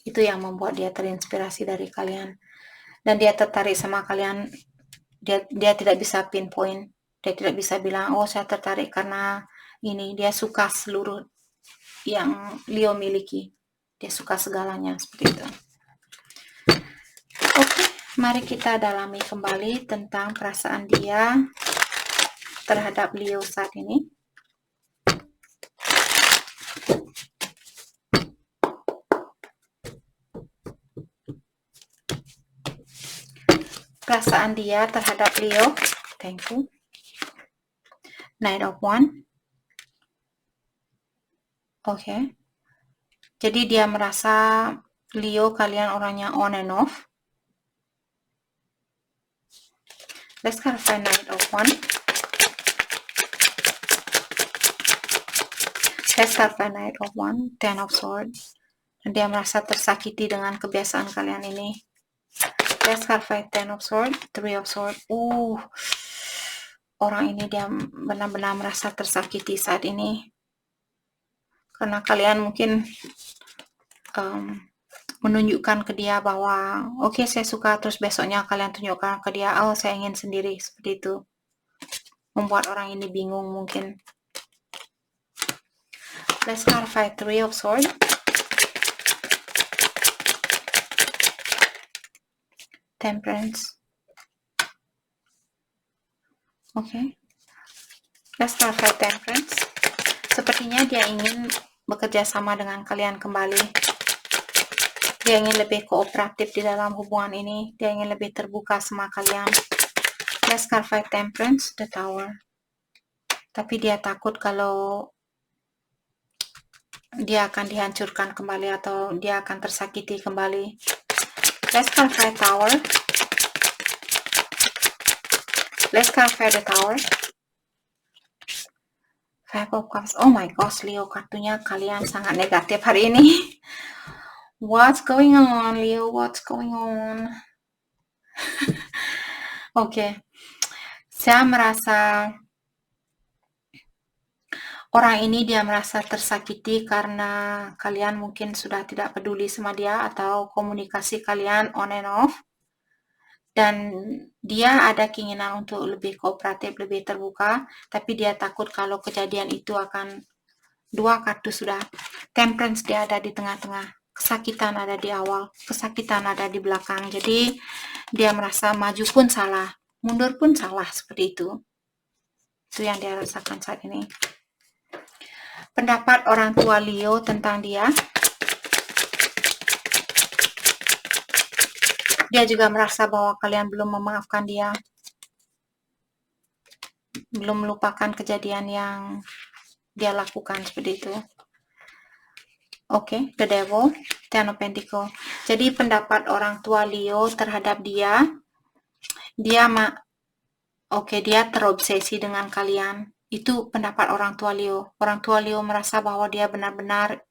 S1: Itu yang membuat dia terinspirasi dari kalian. Dan dia tertarik sama kalian, dia tidak bisa pinpoint, dia tidak bisa bilang, oh saya tertarik karena ini. Dia suka seluruh yang Leo miliki. Dia suka segalanya, seperti itu. Oke, mari kita dalami kembali tentang perasaan dia terhadap Leo saat ini. perasaan dia terhadap Leo. Thank you. Knight of Wands. Oke. Jadi dia merasa Leo kalian orangnya on and off. Let's clarify Knight of Wands. Let's clarify Knight of Wands, Ten of Swords. Dan dia merasa tersakiti dengan kebiasaan kalian ini. Let's clarify Ten of Swords, Three of Swords. Orang ini dia benar-benar merasa tersakiti saat ini. Karena kalian mungkin menunjukkan ke dia bahwa oke, saya suka, terus besoknya kalian tunjukkan ke dia, oh saya ingin sendiri, seperti itu. Membuat orang ini bingung mungkin. Let's clarify Three of Swords. Temperance. Oke. Let's clarify Temperance. Sepertinya dia ingin bekerja sama dengan kalian kembali. Dia ingin lebih kooperatif di dalam hubungan ini. Dia ingin lebih terbuka sama kalian. Let's clarify Temperance, the Tower. Tapi dia takut kalau dia akan dihancurkan kembali atau dia akan tersakiti kembali. Let's clarify Tower. Let's clarify the Tower. Five of Cups. Oh my gosh, Leo, kartunya kalian sangat negatif hari ini. What's going on, Leo? What's going on? Oke. Saya merasa orang ini dia merasa tersakiti karena kalian mungkin sudah tidak peduli sama dia atau komunikasi kalian on and off. Dan dia ada keinginan untuk lebih kooperatif, lebih terbuka, tapi dia takut kalau kejadian itu akan, dua kartu sudah. Temperance dia ada di tengah-tengah, kesakitan ada di awal, kesakitan ada di belakang. Jadi dia merasa maju pun salah, mundur pun salah, seperti itu. Itu yang dia rasakan saat ini. Pendapat orang tua Leo tentang dia. Dia juga merasa bahwa kalian belum memaafkan dia. Belum melupakan kejadian yang dia lakukan, seperti itu. Oke, the Devil, Ten of Pentacles. Jadi pendapat orang tua Leo terhadap dia, dia terobsesi dengan kalian. Itu pendapat orang tua Leo. Orang tua Leo merasa bahwa dia benar-benar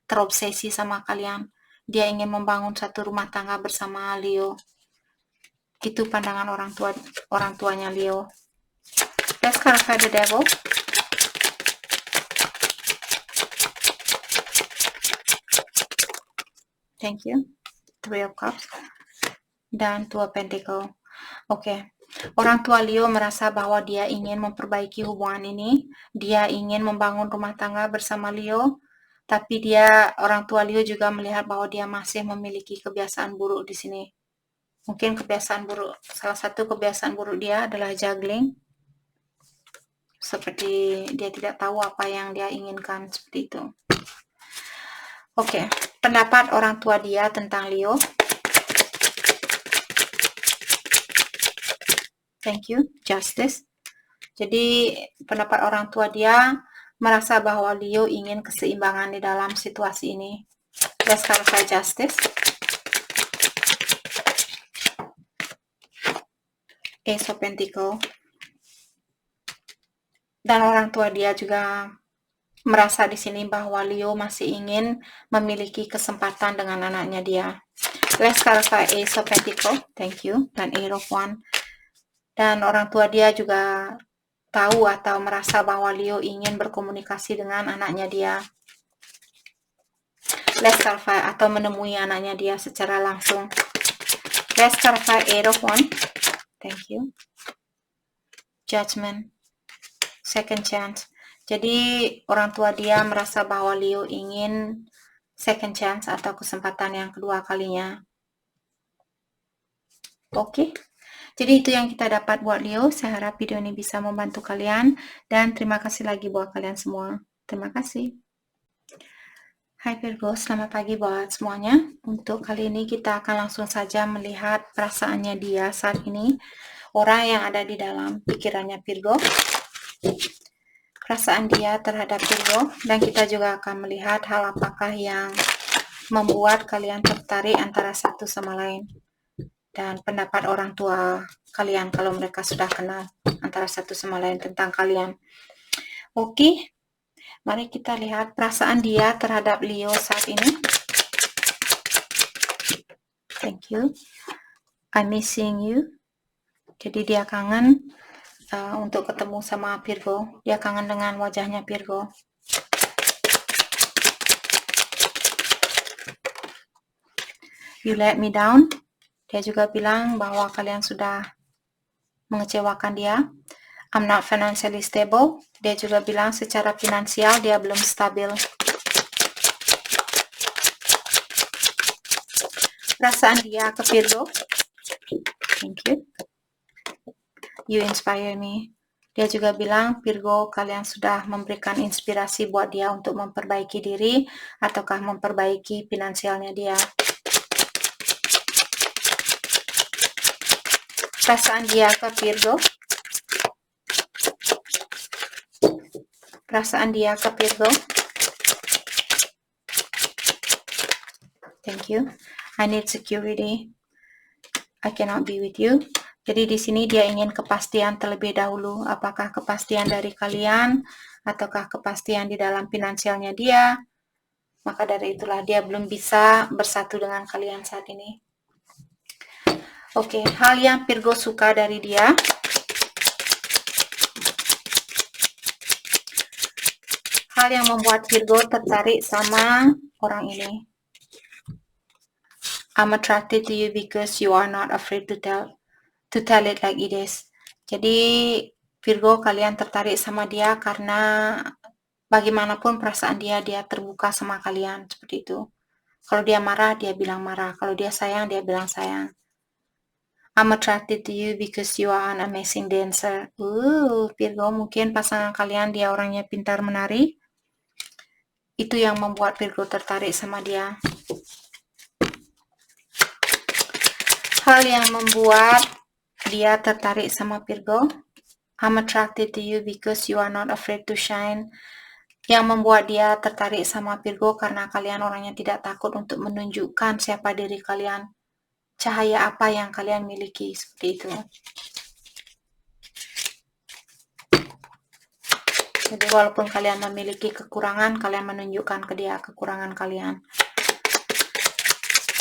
S1: terobsesi sama kalian. Dia ingin membangun satu rumah tangga bersama Leo. Itu pandangan orang tuanya Leo. Let's clarify the Devil. Thank you. Three of Cups dan Two of Pentacles. Oke. Orang tua Leo merasa bahwa dia ingin memperbaiki hubungan ini. Dia ingin membangun rumah tangga bersama Leo. Tapi orang tua Leo juga melihat bahwa dia masih memiliki kebiasaan buruk di sini. Mungkin salah satu kebiasaan buruk dia adalah juggling. Seperti dia tidak tahu apa yang dia inginkan, seperti itu. Oke, pendapat orang tua dia tentang Leo. Thank you, Justice. Jadi pendapat orang tua dia merasa bahwa Leo ingin keseimbangan di dalam situasi ini. Let's clarify Justice. Ace of Pentacles. Dan orang tua dia juga merasa di sini bahwa Leo masih ingin memiliki kesempatan dengan anaknya dia. Let's clarify Ace of Pentacles. Thank you. Dan Eight of Wands. Dan orang tua dia juga tahu atau merasa bahwa Leo ingin berkomunikasi dengan anaknya dia. Let's clarify atau menemui anaknya dia secara langsung. Let's clarify Eight of Wands. Thank you. Judgment. Second chance. Jadi orang tua dia merasa bahwa Leo ingin second chance atau kesempatan yang kedua kalinya. Oke. Jadi itu yang kita dapat buat Leo. Saya harap video ini bisa membantu kalian. Dan terima kasih lagi buat kalian semua. Terima kasih. Hai Virgo, selamat pagi buat semuanya. Untuk kali ini kita akan langsung saja melihat perasaannya dia saat ini, orang yang ada di dalam pikirannya Virgo, perasaan dia terhadap Virgo, dan kita juga akan melihat hal apakah yang membuat kalian tertarik antara satu sama lain, dan pendapat orang tua kalian kalau mereka sudah kenal antara satu sama lain tentang kalian. Oke. Mari kita lihat perasaan dia terhadap Leo saat ini. Thank you. I'm missing you. Jadi dia kangen untuk ketemu sama Virgo. Dia kangen dengan wajahnya Virgo. You let me down. Dia juga bilang bahwa kalian sudah mengecewakan dia. I'm not financially stable. Dia juga bilang secara finansial dia belum stabil. Perasaan dia ke Virgo. Thank you. You inspire me. Dia juga bilang, Virgo, kalian sudah memberikan inspirasi buat dia untuk memperbaiki diri ataukah memperbaiki finansialnya dia. Perasaan dia ke Virgo. Perasaan dia ke Virgo. Thank you. I need security. I cannot be with you. Jadi di sini dia ingin kepastian terlebih dahulu. Apakah kepastian dari kalian ataukah kepastian di dalam finansialnya dia? Maka dari itulah dia belum bisa bersatu dengan kalian saat ini. Oke, hal yang Virgo suka dari dia. Hal yang membuat Virgo tertarik sama orang ini. I'm attracted to you because you are not afraid to tell it like it is. Jadi Virgo, kalian tertarik sama dia karena bagaimanapun perasaan dia terbuka sama kalian, seperti itu. Kalau dia marah, dia bilang marah. Kalau dia sayang, dia bilang sayang. I'm attracted to you because you are an amazing dancer. Virgo, mungkin pasangan kalian dia orangnya pintar menari. Itu yang membuat Virgo tertarik sama dia. Hal yang membuat dia tertarik sama Virgo. I'm attracted to you because you are not afraid to shine. Yang membuat dia tertarik sama Virgo karena kalian orangnya tidak takut untuk menunjukkan siapa diri kalian. Cahaya apa yang kalian miliki, seperti itu. Jadi walaupun kalian memiliki kekurangan, kalian menunjukkan ke dia kekurangan kalian.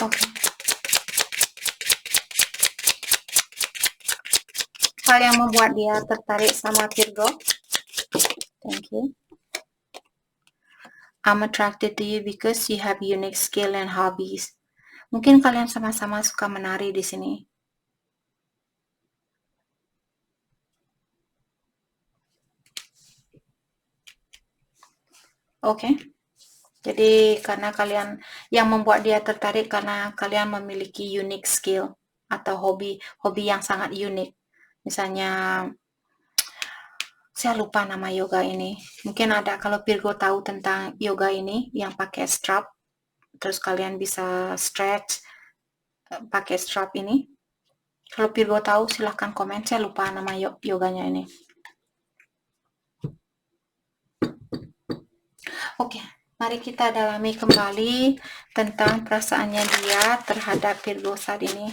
S1: Oke. Hal yang membuat dia tertarik sama Virgo. Thank you. I'm attracted to you because you have unique skill and hobbies. Mungkin kalian sama-sama suka menari di sini. Oke. Jadi karena kalian yang membuat dia tertarik karena kalian memiliki unique skill atau hobi yang sangat unik. Misalnya saya lupa nama yoga ini. Mungkin ada kalau Virgo tahu tentang yoga ini yang pakai strap. Terus kalian bisa stretch pakai strap ini. Kalau Virgo tahu silahkan komen. Saya lupa nama yoganya ini. Oke, mari kita dalami kembali tentang perasaannya dia terhadap Virgo saat ini.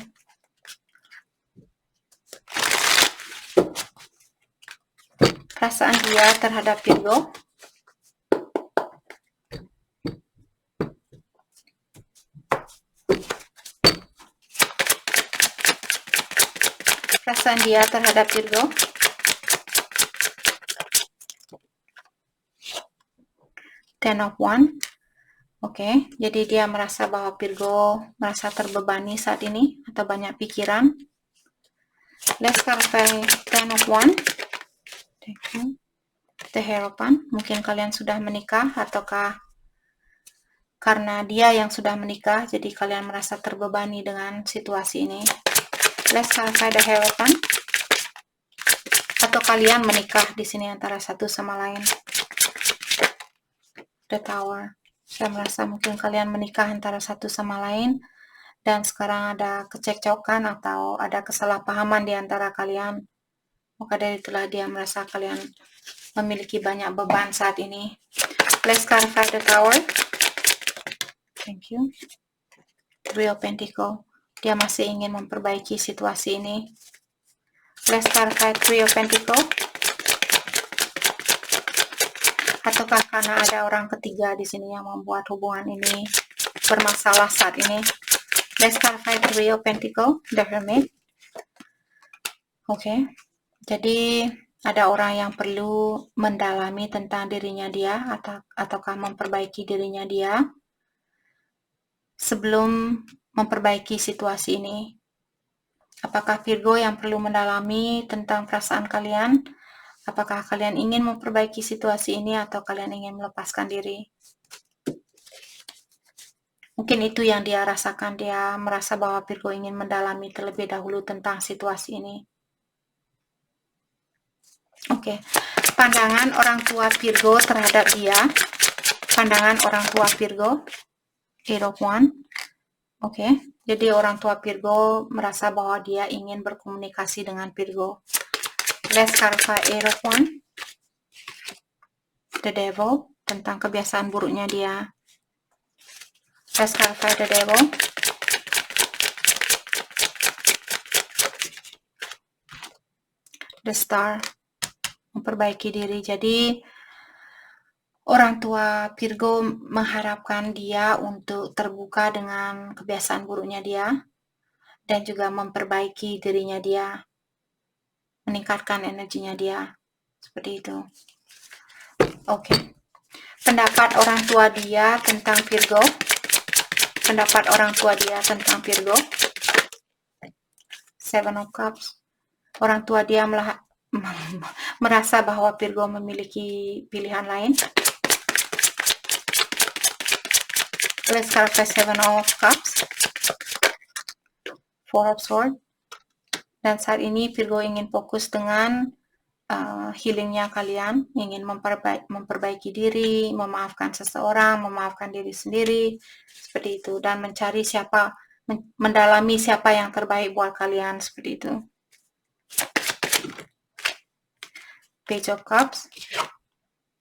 S1: Perasaan dia terhadap Virgo. Perasaan dia terhadap Virgo. Ten of Wands. Oke, jadi dia merasa bahwa Virgo merasa terbebani saat ini atau banyak pikiran. Let's clarify Ten of Wands. The Hierophant. Mungkin kalian sudah menikah ataukah karena dia yang sudah menikah, jadi kalian merasa terbebani dengan situasi ini. Let's clarify the Hierophant. Atau kalian menikah di sini antara satu sama lain. The Tower. Saya merasa mungkin kalian menikah antara satu sama lain, dan sekarang ada kecekcokan atau ada kesalahpahaman di antara kalian. Maka dari itulah dia merasa kalian memiliki banyak beban saat ini. Let's clarify the Tower. Thank you. Three of Pentacles. Dia masih ingin memperbaiki situasi ini. Let's clarify Three of Pentacles. Ataukah karena ada orang ketiga di sini yang membuat hubungan ini bermasalah saat ini? Let's clarify Three of Pentacles, the Hermit. Oke. Jadi ada orang yang perlu mendalami tentang dirinya dia ataukah memperbaiki dirinya dia sebelum memperbaiki situasi ini. Apakah Virgo yang perlu mendalami tentang perasaan kalian? Apakah kalian ingin memperbaiki situasi ini atau kalian ingin melepaskan diri? Mungkin itu yang dia rasakan. Dia merasa bahwa Virgo ingin mendalami terlebih dahulu tentang situasi ini. Oke. Pandangan orang tua Virgo terhadap dia. Pandangan orang tua Virgo. Eight of Wands. Oke. Jadi orang tua Virgo merasa bahwa dia ingin berkomunikasi dengan Virgo. Let's clarify Eight of Wands. The Devil, tentang kebiasaan buruknya dia. Let's clarify the Devil. The Star, memperbaiki diri. Jadi orang tua Virgo mengharapkan dia untuk terbuka dengan kebiasaan buruknya dia dan juga memperbaiki dirinya dia, meningkatkan energinya dia. Seperti itu. Oke. Pendapat orang tua dia tentang Virgo. Pendapat orang tua dia tentang Virgo. Seven of Cups. Orang tua dia merasa bahwa Virgo memiliki pilihan lain. Let's clarify Seven of Cups. Four of Swords. Dan saat ini Virgo ingin fokus dengan healingnya kalian, ingin memperbaiki diri, memaafkan seseorang, memaafkan diri sendiri, seperti itu, dan mencari siapa, mendalami siapa yang terbaik buat kalian, seperti itu. Page of Cups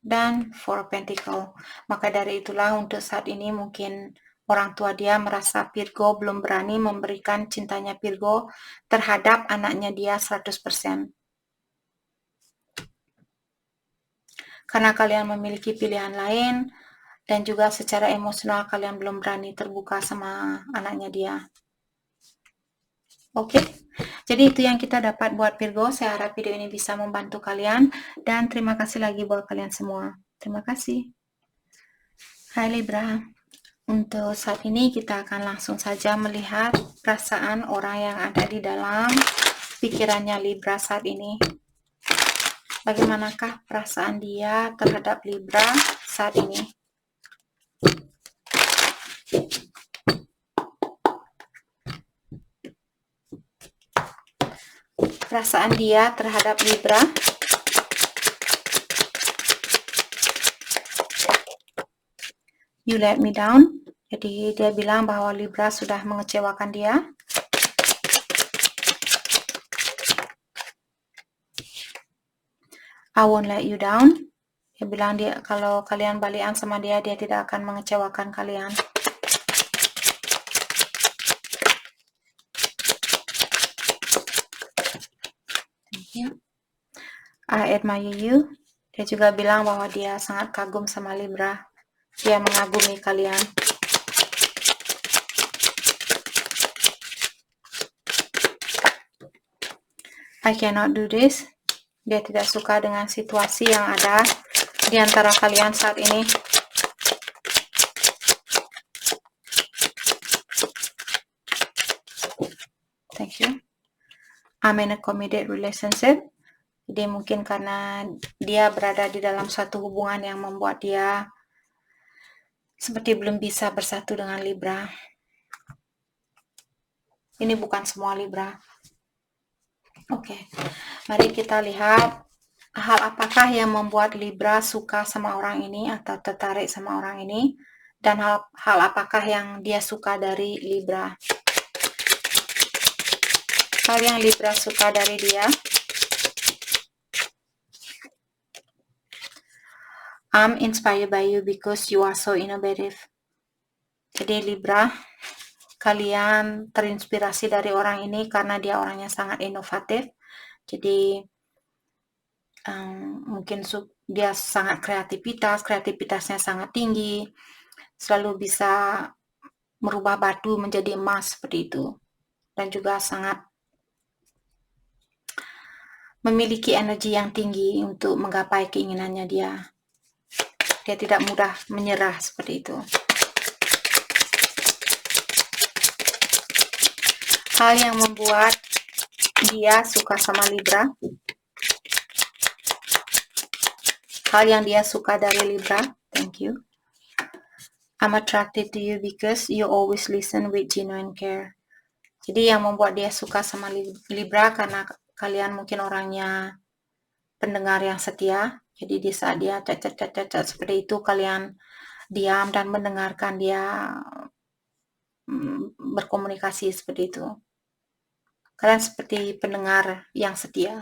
S1: dan Four of Pentacles. Maka dari itulah untuk saat ini mungkin orang tua dia merasa Virgo belum berani memberikan cintanya Virgo terhadap anaknya dia 100%. Karena kalian memiliki pilihan lain dan juga secara emosional kalian belum berani terbuka sama anaknya dia. Oke, jadi itu yang kita dapat buat Virgo. Saya harap video ini bisa membantu kalian dan terima kasih lagi buat kalian semua. Terima kasih. Hai Libra, untuk saat ini kita akan langsung saja melihat perasaan orang yang ada di dalam pikirannya Libra saat ini. Bagaimanakah perasaan dia terhadap Libra saat ini? Perasaan dia terhadap Libra. You let me down. Jadi dia bilang bahwa Libra sudah mengecewakan dia. I won't let you down. Dia bilang dia kalau kalian balikan sama dia, dia tidak akan mengecewakan kalian. Thank you. I admire you. Dia juga bilang bahwa dia sangat kagum sama Libra. Dia mengagumi kalian. I cannot do this. Dia tidak suka dengan situasi yang ada di antara kalian saat ini. Thank you. I'm in a committed relationship. Jadi mungkin karena dia berada di dalam suatu hubungan yang membuat dia seperti belum bisa bersatu dengan Libra. Ini bukan semua Libra. Oke, mari kita lihat hal apakah yang membuat Libra suka sama orang ini atau tertarik sama orang ini dan hal apakah yang dia suka dari Libra. Hal yang Libra suka dari dia. I'm inspired by you because you are so innovative. Jadi Libra, kalian terinspirasi dari orang ini karena dia orangnya sangat inovatif. Jadi mungkin dia sangat kreativitasnya sangat tinggi, selalu bisa merubah batu menjadi emas seperti itu, dan juga sangat memiliki energi yang tinggi untuk menggapai keinginannya dia. Dia tidak mudah menyerah seperti itu. Hal yang membuat dia suka sama Libra. Hal yang dia suka dari Libra. Thank you. I'm attracted to you because you always listen with genuine care. Jadi yang membuat dia suka sama Libra karena kalian mungkin orangnya pendengar yang setia. Jadi di saat dia cat seperti itu, kalian diam dan mendengarkan dia berkomunikasi seperti itu. Kalian seperti pendengar yang setia.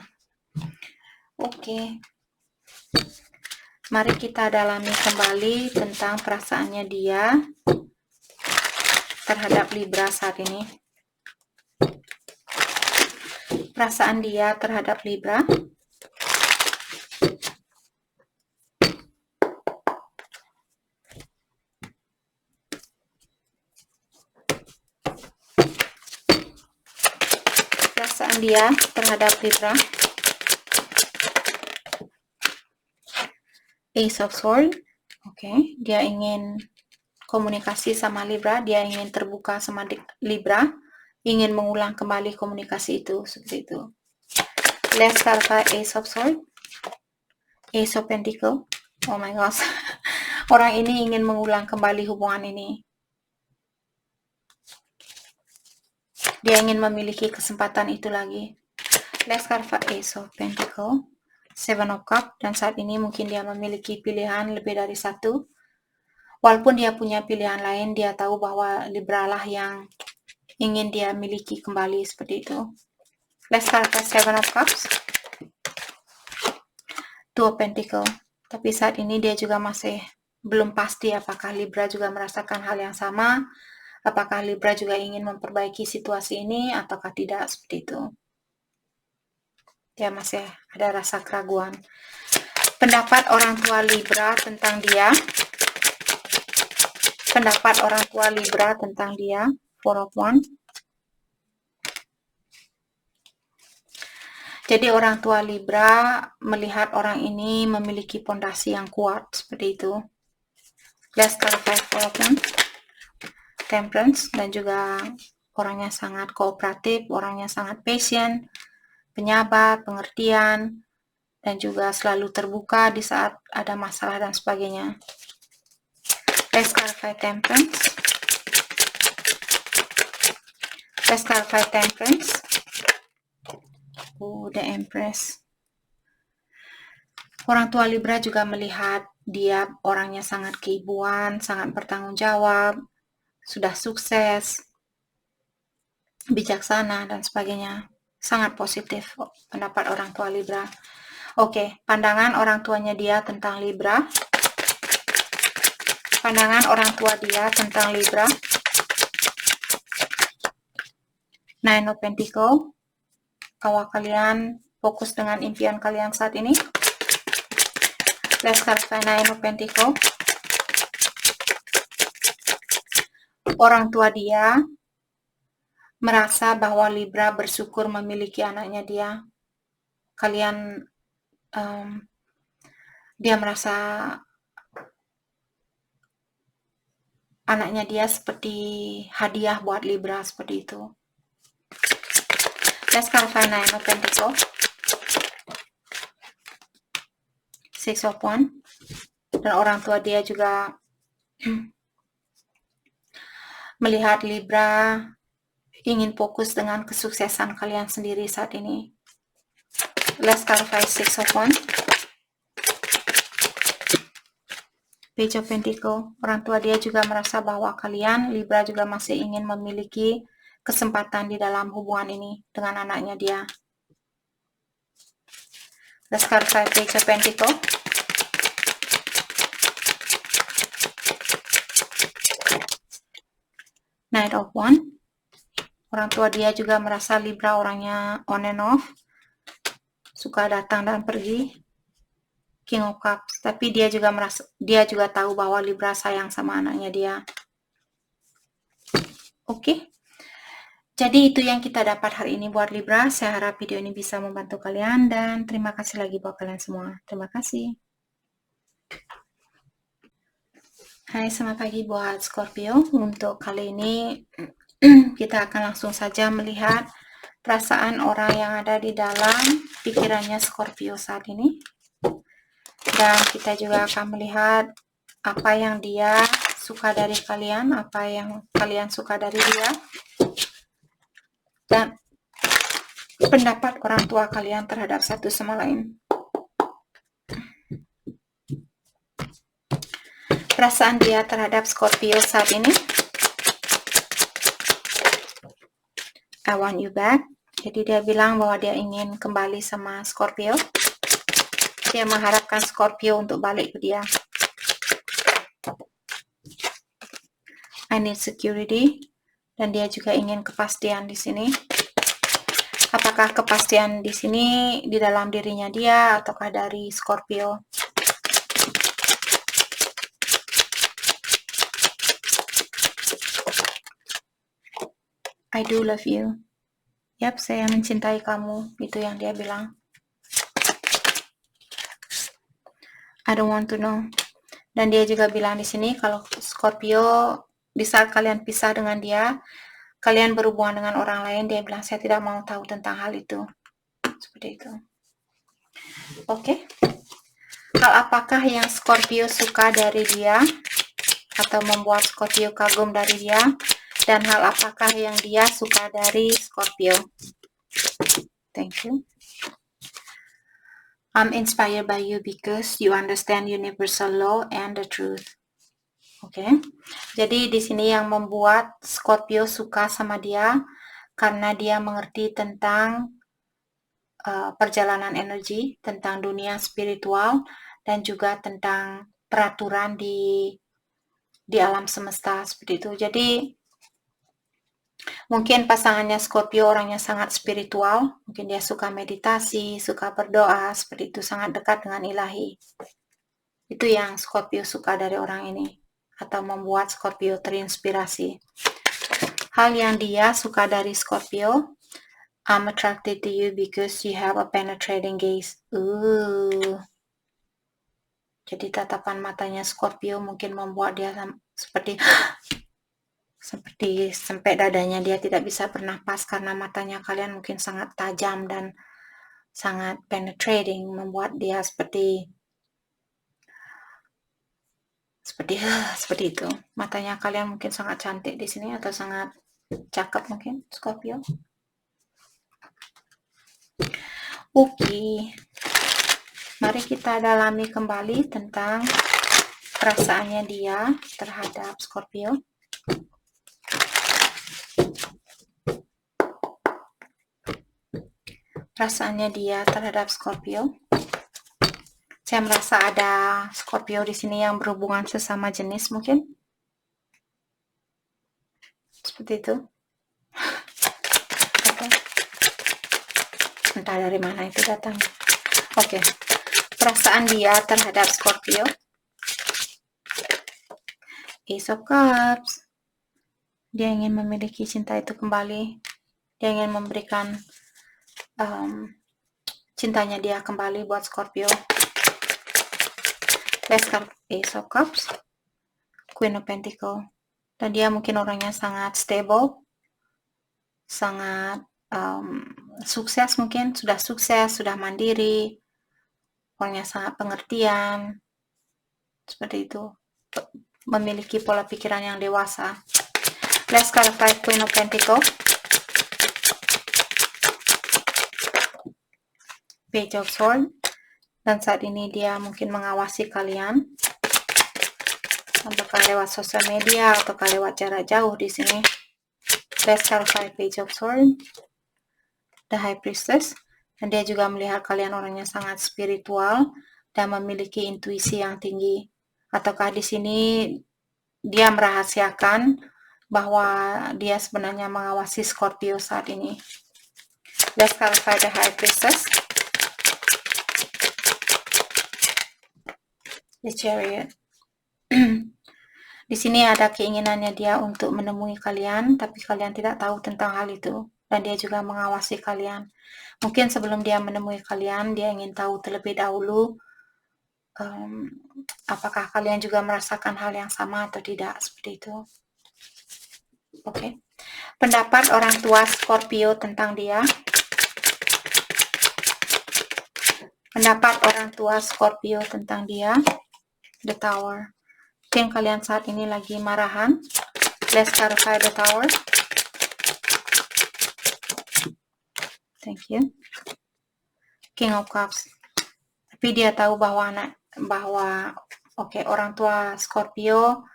S1: Oke. Mari kita dalami kembali tentang perasaannya dia terhadap Libra saat ini. Perasaan dia terhadap Libra. Perasaan dia terhadap Libra. Ace of Swords. Oke, dia ingin komunikasi sama Libra, dia ingin terbuka sama Libra, ingin mengulang kembali komunikasi itu, seperti itu. Let's clarify Ace of Swords. Ace of Pentacles. Oh my gosh. Orang ini ingin mengulang kembali hubungan ini. Dia ingin memiliki kesempatan itu lagi. Let's clarify Ace of Pentacles. Seven of Cups. Dan saat ini mungkin dia memiliki pilihan lebih dari satu. Walaupun dia punya pilihan lain, dia tahu bahwa Libra lah yang ingin dia miliki kembali seperti itu. Let's clarify Seven of Cups. Two of Pentacles. Tapi saat ini dia juga masih belum pasti apakah Libra juga merasakan hal yang sama. Apakah Libra juga ingin memperbaiki situasi ini ataukah tidak, seperti itu. Dia masih ada rasa keraguan. Pendapat orang tua Libra tentang dia. Pendapat orang tua Libra tentang dia. Four of Wands. Jadi orang tua Libra melihat orang ini memiliki pondasi yang kuat seperti itu. Let's clarify Four of Wands. Temperance, dan juga orangnya sangat kooperatif, orangnya sangat patient, penyabar, pengertian, dan juga selalu terbuka di saat ada masalah dan sebagainya. Let's clarify Temperance. Let's clarify Temperance. The Empress. Orang tua Libra juga melihat dia orangnya sangat keibuan, sangat bertanggung jawab, sudah sukses, bijaksana, dan sebagainya. Sangat positif pendapat orang tua Libra. Oke, pandangan orang tuanya dia tentang Libra. Pandangan orang tua dia tentang Libra. Nine of Pentacles. Kalau kalian fokus dengan impian kalian saat ini. Let's clarify Nine of Pentacles. Orang tua dia merasa bahwa Libra bersyukur memiliki anaknya dia. Kalian, dia merasa anaknya dia seperti hadiah buat Libra, seperti itu. Let's clarify Nine of Pentacles. Six of Wands. Dan orang tua dia juga melihat Libra ingin fokus dengan kesuksesan kalian sendiri saat ini. Let's clarify Six of Wands. Page of Pentacle. Orang tua dia juga merasa bahwa kalian, Libra, juga masih ingin memiliki kesempatan di dalam hubungan ini dengan anaknya dia. Let's clarify Page of Pentacle. Knight of Wands. Orang tua dia juga merasa Libra orangnya on and off, suka datang dan pergi. King of Cups, tapi dia juga tahu bahwa Libra sayang sama anaknya dia. Oke. Jadi itu yang kita dapat hari ini buat Libra. Saya harap video ini bisa membantu kalian dan terima kasih lagi buat kalian semua. Terima kasih. Hai, selamat pagi buat Scorpio. Untuk kali ini kita akan langsung saja melihat perasaan orang yang ada di dalam pikirannya Scorpio saat ini. Dan kita juga akan melihat apa yang dia suka dari kalian, apa yang kalian suka dari dia, dan pendapat orang tua kalian terhadap satu sama lain. Perasaan dia terhadap Scorpio saat ini. I want you back. Jadi dia bilang bahwa dia ingin kembali sama Scorpio. Dia mengharapkan Scorpio untuk balik ke dia. I need security. Dan dia juga ingin kepastian di sini. Apakah kepastian di sini di dalam dirinya dia ataukah dari Scorpio? I do love you. Yap, saya mencintai kamu. Itu yang dia bilang. I don't want to know. Dan dia juga bilang di sini kalau Scorpio, di saat kalian pisah dengan dia, kalian berhubungan dengan orang lain, dia bilang saya tidak mau tahu tentang hal itu. Seperti itu. Oke. Hal apakah yang Scorpio suka dari dia atau membuat Scorpio kagum dari dia, dan hal apakah yang dia suka dari Scorpio? Thank you. I'm inspired by you because you understand universal law and the truth. Oke. Jadi di sini yang membuat Scorpio suka sama dia karena dia mengerti tentang perjalanan energi, tentang dunia spiritual, dan juga tentang peraturan di alam semesta seperti itu. Jadi mungkin pasangannya Scorpio orangnya sangat spiritual, mungkin dia suka meditasi, suka berdoa, seperti itu, sangat dekat dengan ilahi. Itu yang Scorpio suka dari orang ini, atau membuat Scorpio terinspirasi. Hal yang dia suka dari Scorpio, I'm attracted to you because you have a penetrating gaze. Jadi tatapan matanya Scorpio mungkin membuat dia seperti sampai dadanya dia tidak bisa bernapas karena matanya kalian mungkin sangat tajam dan sangat penetrating, membuat dia seperti itu. Matanya kalian mungkin sangat cantik di sini atau sangat cakep mungkin Scorpio. Oke. Mari kita dalami kembali tentang perasaannya dia terhadap Scorpio. Perasaannya dia terhadap Scorpio. Saya merasa ada Scorpio di sini yang berhubungan sesama jenis mungkin. Seperti itu. Okay. Entah dari mana itu datangnya. Oke. Perasaan dia terhadap Scorpio. Ace of Cups. Dia ingin memiliki cinta itu kembali. Dia ingin memberikan cintanya dia kembali buat Scorpio. Let's card Ace of Cups, Queen of Pentacle. Dan dia mungkin orangnya sangat stable, sangat sukses mungkin, sudah sukses, sudah mandiri, orangnya sangat pengertian, seperti itu, memiliki pola pikiran yang dewasa. Let's clarify Queen of Pentacle, Page of Swords, dan saat ini dia mungkin mengawasi kalian. apakah lewat sosial media ataukah lewat jarak jauh di sini. Best card 5 Page of Swords, The High Priestess, dan dia juga melihat kalian orangnya sangat spiritual dan memiliki intuisi yang tinggi. Ataukah di sini dia merahasiakan bahwa dia sebenarnya mengawasi Scorpio saat ini. Let's clarify the High Priestess, the Chariot. Di sini ada keinginannya dia untuk menemui kalian, tapi kalian tidak tahu tentang hal itu. Dan dia juga mengawasi kalian. Mungkin sebelum dia menemui kalian, dia ingin tahu terlebih dahulu apakah kalian juga merasakan hal yang sama atau tidak, seperti itu. Oke. Pendapat orang tua Scorpio tentang dia. Pendapat orang tua Scorpio tentang dia. The Tower. Mungkin kalian saat ini lagi marahan. Let's clarify the Tower. Thank you. King of Cups. Tapi dia tahu bahwa orang tua Scorpio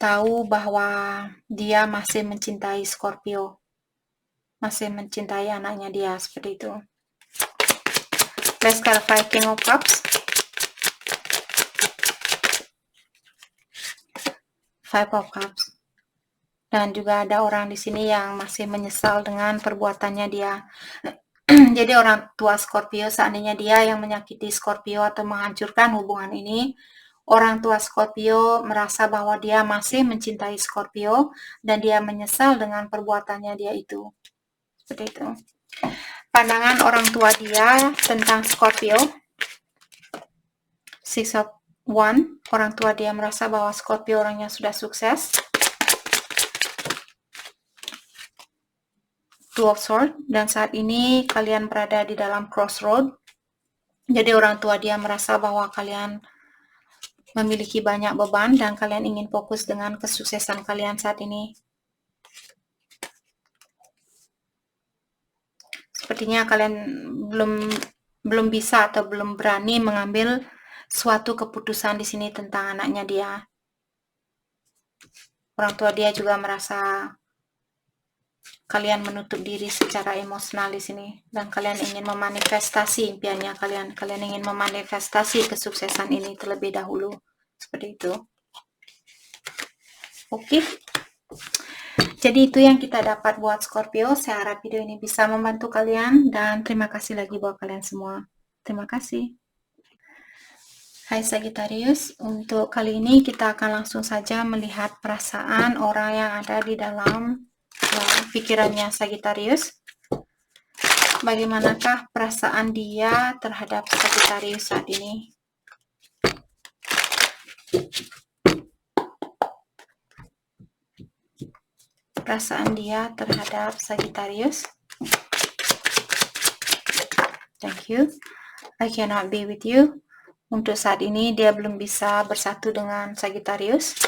S1: tahu bahwa dia masih mencintai Scorpio. Masih mencintai anaknya dia, seperti itu. Let's clarify King of Cups. Five of Cups. Dan juga ada orang di sini yang masih menyesal dengan perbuatannya dia. Jadi orang tua Scorpio, seandainya dia yang menyakiti Scorpio atau menghancurkan hubungan ini, orang tua Scorpio merasa bahwa dia masih mencintai Scorpio dan dia menyesal dengan perbuatannya dia itu. Seperti itu. Pandangan orang tua dia tentang Scorpio. Six of Wands. Orang tua dia merasa bahwa Scorpio orangnya sudah sukses. Two of Swords, dan saat ini kalian berada di dalam crossroad. Jadi orang tua dia merasa bahwa kalian memiliki banyak beban dan kalian ingin fokus dengan kesuksesan kalian saat ini. Sepertinya kalian belum bisa atau belum berani mengambil suatu keputusan di sini tentang anaknya dia. Orang tua dia juga merasa kalian menutup diri secara emosional di sini dan kalian ingin memanifestasi impiannya kalian ingin memanifestasi kesuksesan ini terlebih dahulu, seperti itu. Oke. Jadi itu yang kita dapat buat Scorpio. Saya harap video ini bisa membantu kalian dan terima kasih lagi buat kalian semua. Terima kasih. Hai Sagittarius, untuk kali ini kita akan langsung saja melihat perasaan orang yang ada di dalam pikirannya Sagittarius. Bagaimanakah perasaan dia terhadap Sagittarius saat ini? Perasaan dia terhadap Sagittarius. Thank you. I cannot be with you. Untuk saat ini dia belum bisa bersatu dengan Sagittarius.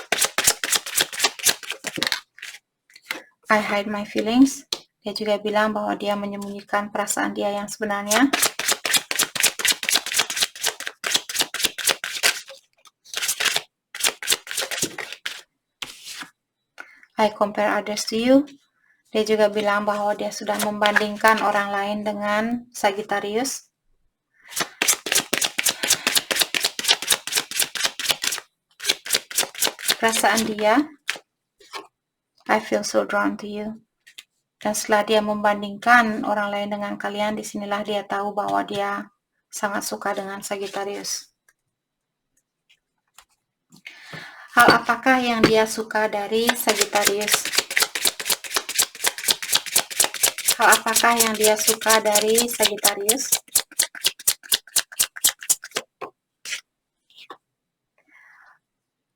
S1: I hide my feelings. Dia juga bilang bahwa dia menyembunyikan perasaan dia yang sebenarnya. I compare others to you. Dia juga bilang bahwa dia sudah membandingkan orang lain dengan Sagittarius. Perasaan dia, I feel so drawn to you. Dan setelah dia membandingkan orang lain dengan kalian, disinilah dia tahu bahwa dia sangat suka dengan Sagittarius. Hal apakah yang dia suka dari Sagittarius? Hal apakah yang dia suka dari Sagittarius?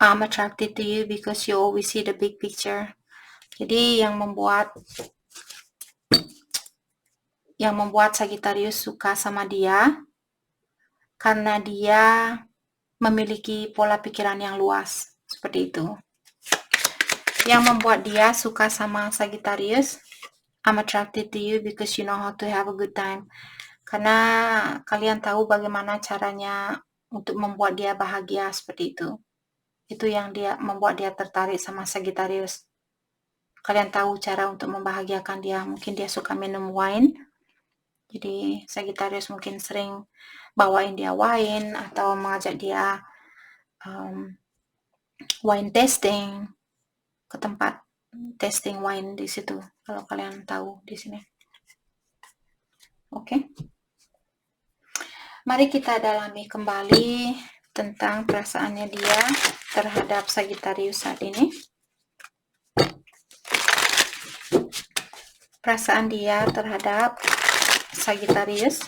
S1: I'm attracted to you because you always see the big picture. Jadi yang membuat Sagittarius suka sama dia karena dia memiliki pola pikiran yang luas, seperti itu. Yang membuat dia suka sama Sagittarius, I'm attracted to you because you know how to have a good time. Karena kalian tahu bagaimana caranya untuk membuat dia bahagia seperti itu. Itu yang dia membuat dia tertarik sama Sagittarius. Kalian tahu cara untuk membahagiakan dia. Mungkin dia suka minum wine. Jadi Sagittarius mungkin sering bawain dia wine atau mengajak dia wine tasting ke tempat tasting wine di situ. Kalau kalian tahu di sini. Oke. Mari kita dalami kembali tentang perasaannya dia terhadap Sagittarius saat ini. Perasaan dia terhadap Sagittarius.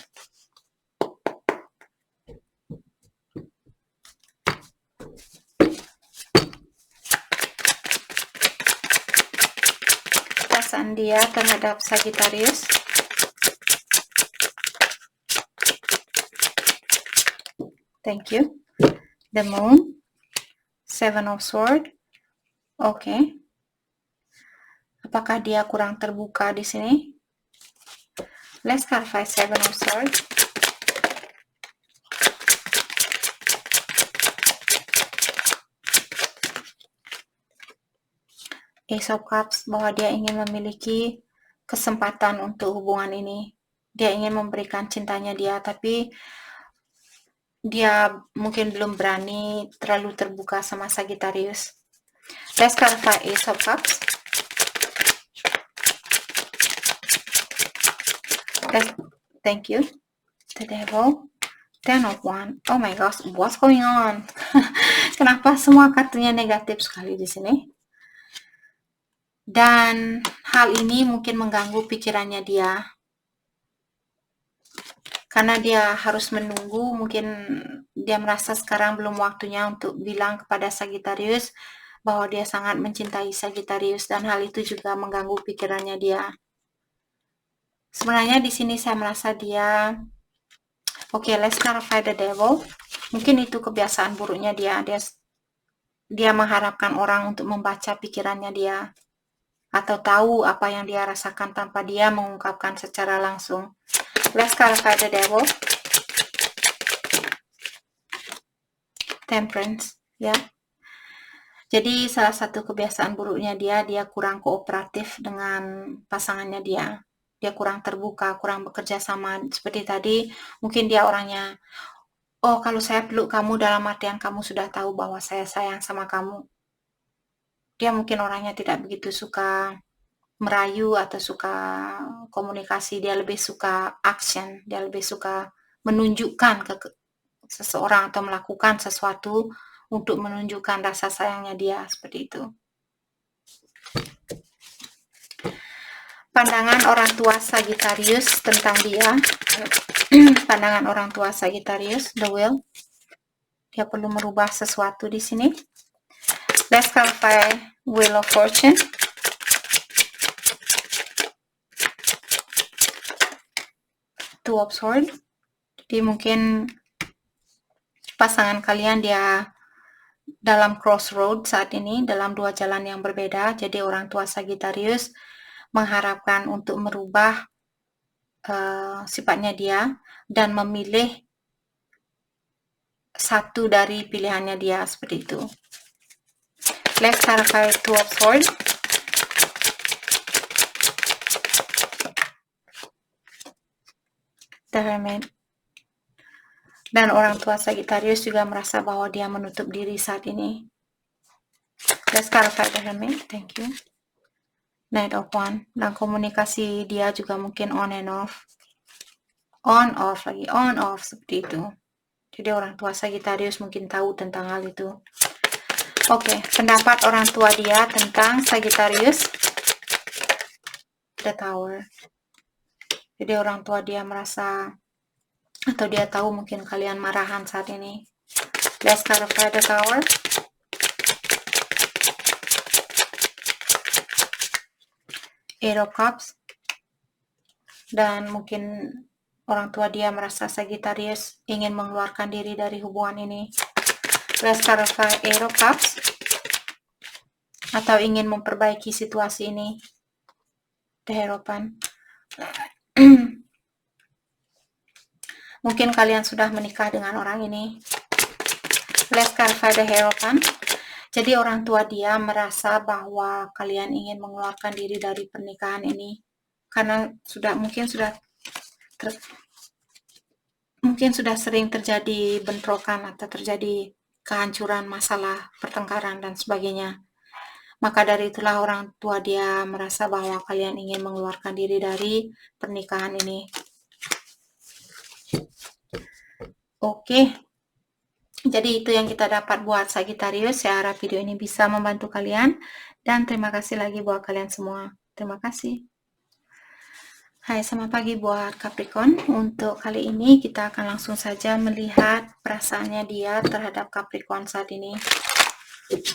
S1: Perasaan dia terhadap Sagittarius. Thank you. The Moon. Seven of Swords. Oke. Apakah dia kurang terbuka di sini? Let's clarify Seven of Swords. Ace of Cups, bahwa dia ingin memiliki kesempatan untuk hubungan ini. Dia ingin memberikan cintanya dia, tapi dia mungkin belum berani terlalu terbuka sama Sagittarius. Let's clarify Ace of Cups. Thank you. The Devil. Ten of Wands. Oh my gosh, what's going on? Kenapa semua kartunya negatif sekali di sini? Dan hal ini mungkin mengganggu pikirannya dia. Karena dia harus menunggu, mungkin dia merasa sekarang belum waktunya untuk bilang kepada Sagittarius bahwa dia sangat mencintai Sagittarius, dan hal itu juga mengganggu pikirannya dia. Sebenarnya di sini saya merasa dia, oke, let's clarify the Devil. Mungkin itu kebiasaan buruknya dia. Dia mengharapkan orang untuk membaca pikirannya dia, atau tahu apa yang dia rasakan tanpa dia mengungkapkan secara langsung. Let's clarify the Devil. Temperance, ya. Jadi salah satu kebiasaan buruknya dia kurang kooperatif dengan pasangannya dia. Dia kurang terbuka, kurang bekerja sama. Seperti tadi, mungkin dia orangnya, oh kalau saya peluk kamu dalam artian kamu sudah tahu bahwa saya sayang sama kamu. Dia mungkin orangnya tidak begitu suka merayu atau suka komunikasi. Dia lebih suka action. Dia lebih suka menunjukkan ke seseorang atau melakukan sesuatu untuk menunjukkan rasa sayangnya dia, seperti itu. Pandangan orang tua Sagittarius tentang dia. Pandangan orang tua Sagittarius, the will. Dia perlu merubah sesuatu di sini. Let's clarify Wheel of Fortune. Two of Swords. Jadi mungkin pasangan kalian dia dalam crossroad saat ini, dalam dua jalan yang berbeda. Jadi orang tua Sagittarius mengharapkan untuk merubah sifatnya dia dan memilih satu dari pilihannya dia, seperti itu. Let's clarify Two of Swords. The Hermit. Dan orang tua Sagittarius juga merasa bahwa dia menutup diri saat ini. Let's clarify the Hermit. Thank you. Knight of Wands. Dan komunikasi dia juga mungkin on and off. On off lagi, on off, seperti itu. Jadi orang tua Sagittarius mungkin tahu tentang hal itu. Oke, pendapat orang tua dia tentang Sagittarius. The Tower. Jadi orang tua dia merasa, atau dia tahu mungkin kalian marahan saat ini. Let's clarify the Tower. Eight of Cups. Dan mungkin orang tua dia merasa Sagittarius ingin mengeluarkan diri dari hubungan ini. Let's clarify Eight of Cups. Atau ingin memperbaiki situasi ini. The Hierophant. Mungkin kalian sudah menikah dengan orang ini. Let's clarify the Hierophant. Jadi orang tua dia merasa bahwa kalian ingin mengeluarkan diri dari pernikahan ini karena mungkin sudah sering terjadi bentrokan atau terjadi kehancuran, masalah, pertengkaran dan sebagainya. Maka dari itulah orang tua dia merasa bahwa kalian ingin mengeluarkan diri dari pernikahan ini. Oke. Jadi itu yang kita dapat buat Sagittarius. Saya harap video ini bisa membantu kalian. Dan terima kasih lagi buat kalian semua. Terima kasih. Hai, selamat pagi buat Capricorn. Untuk kali ini kita akan langsung saja melihat perasaannya dia terhadap Capricorn saat ini.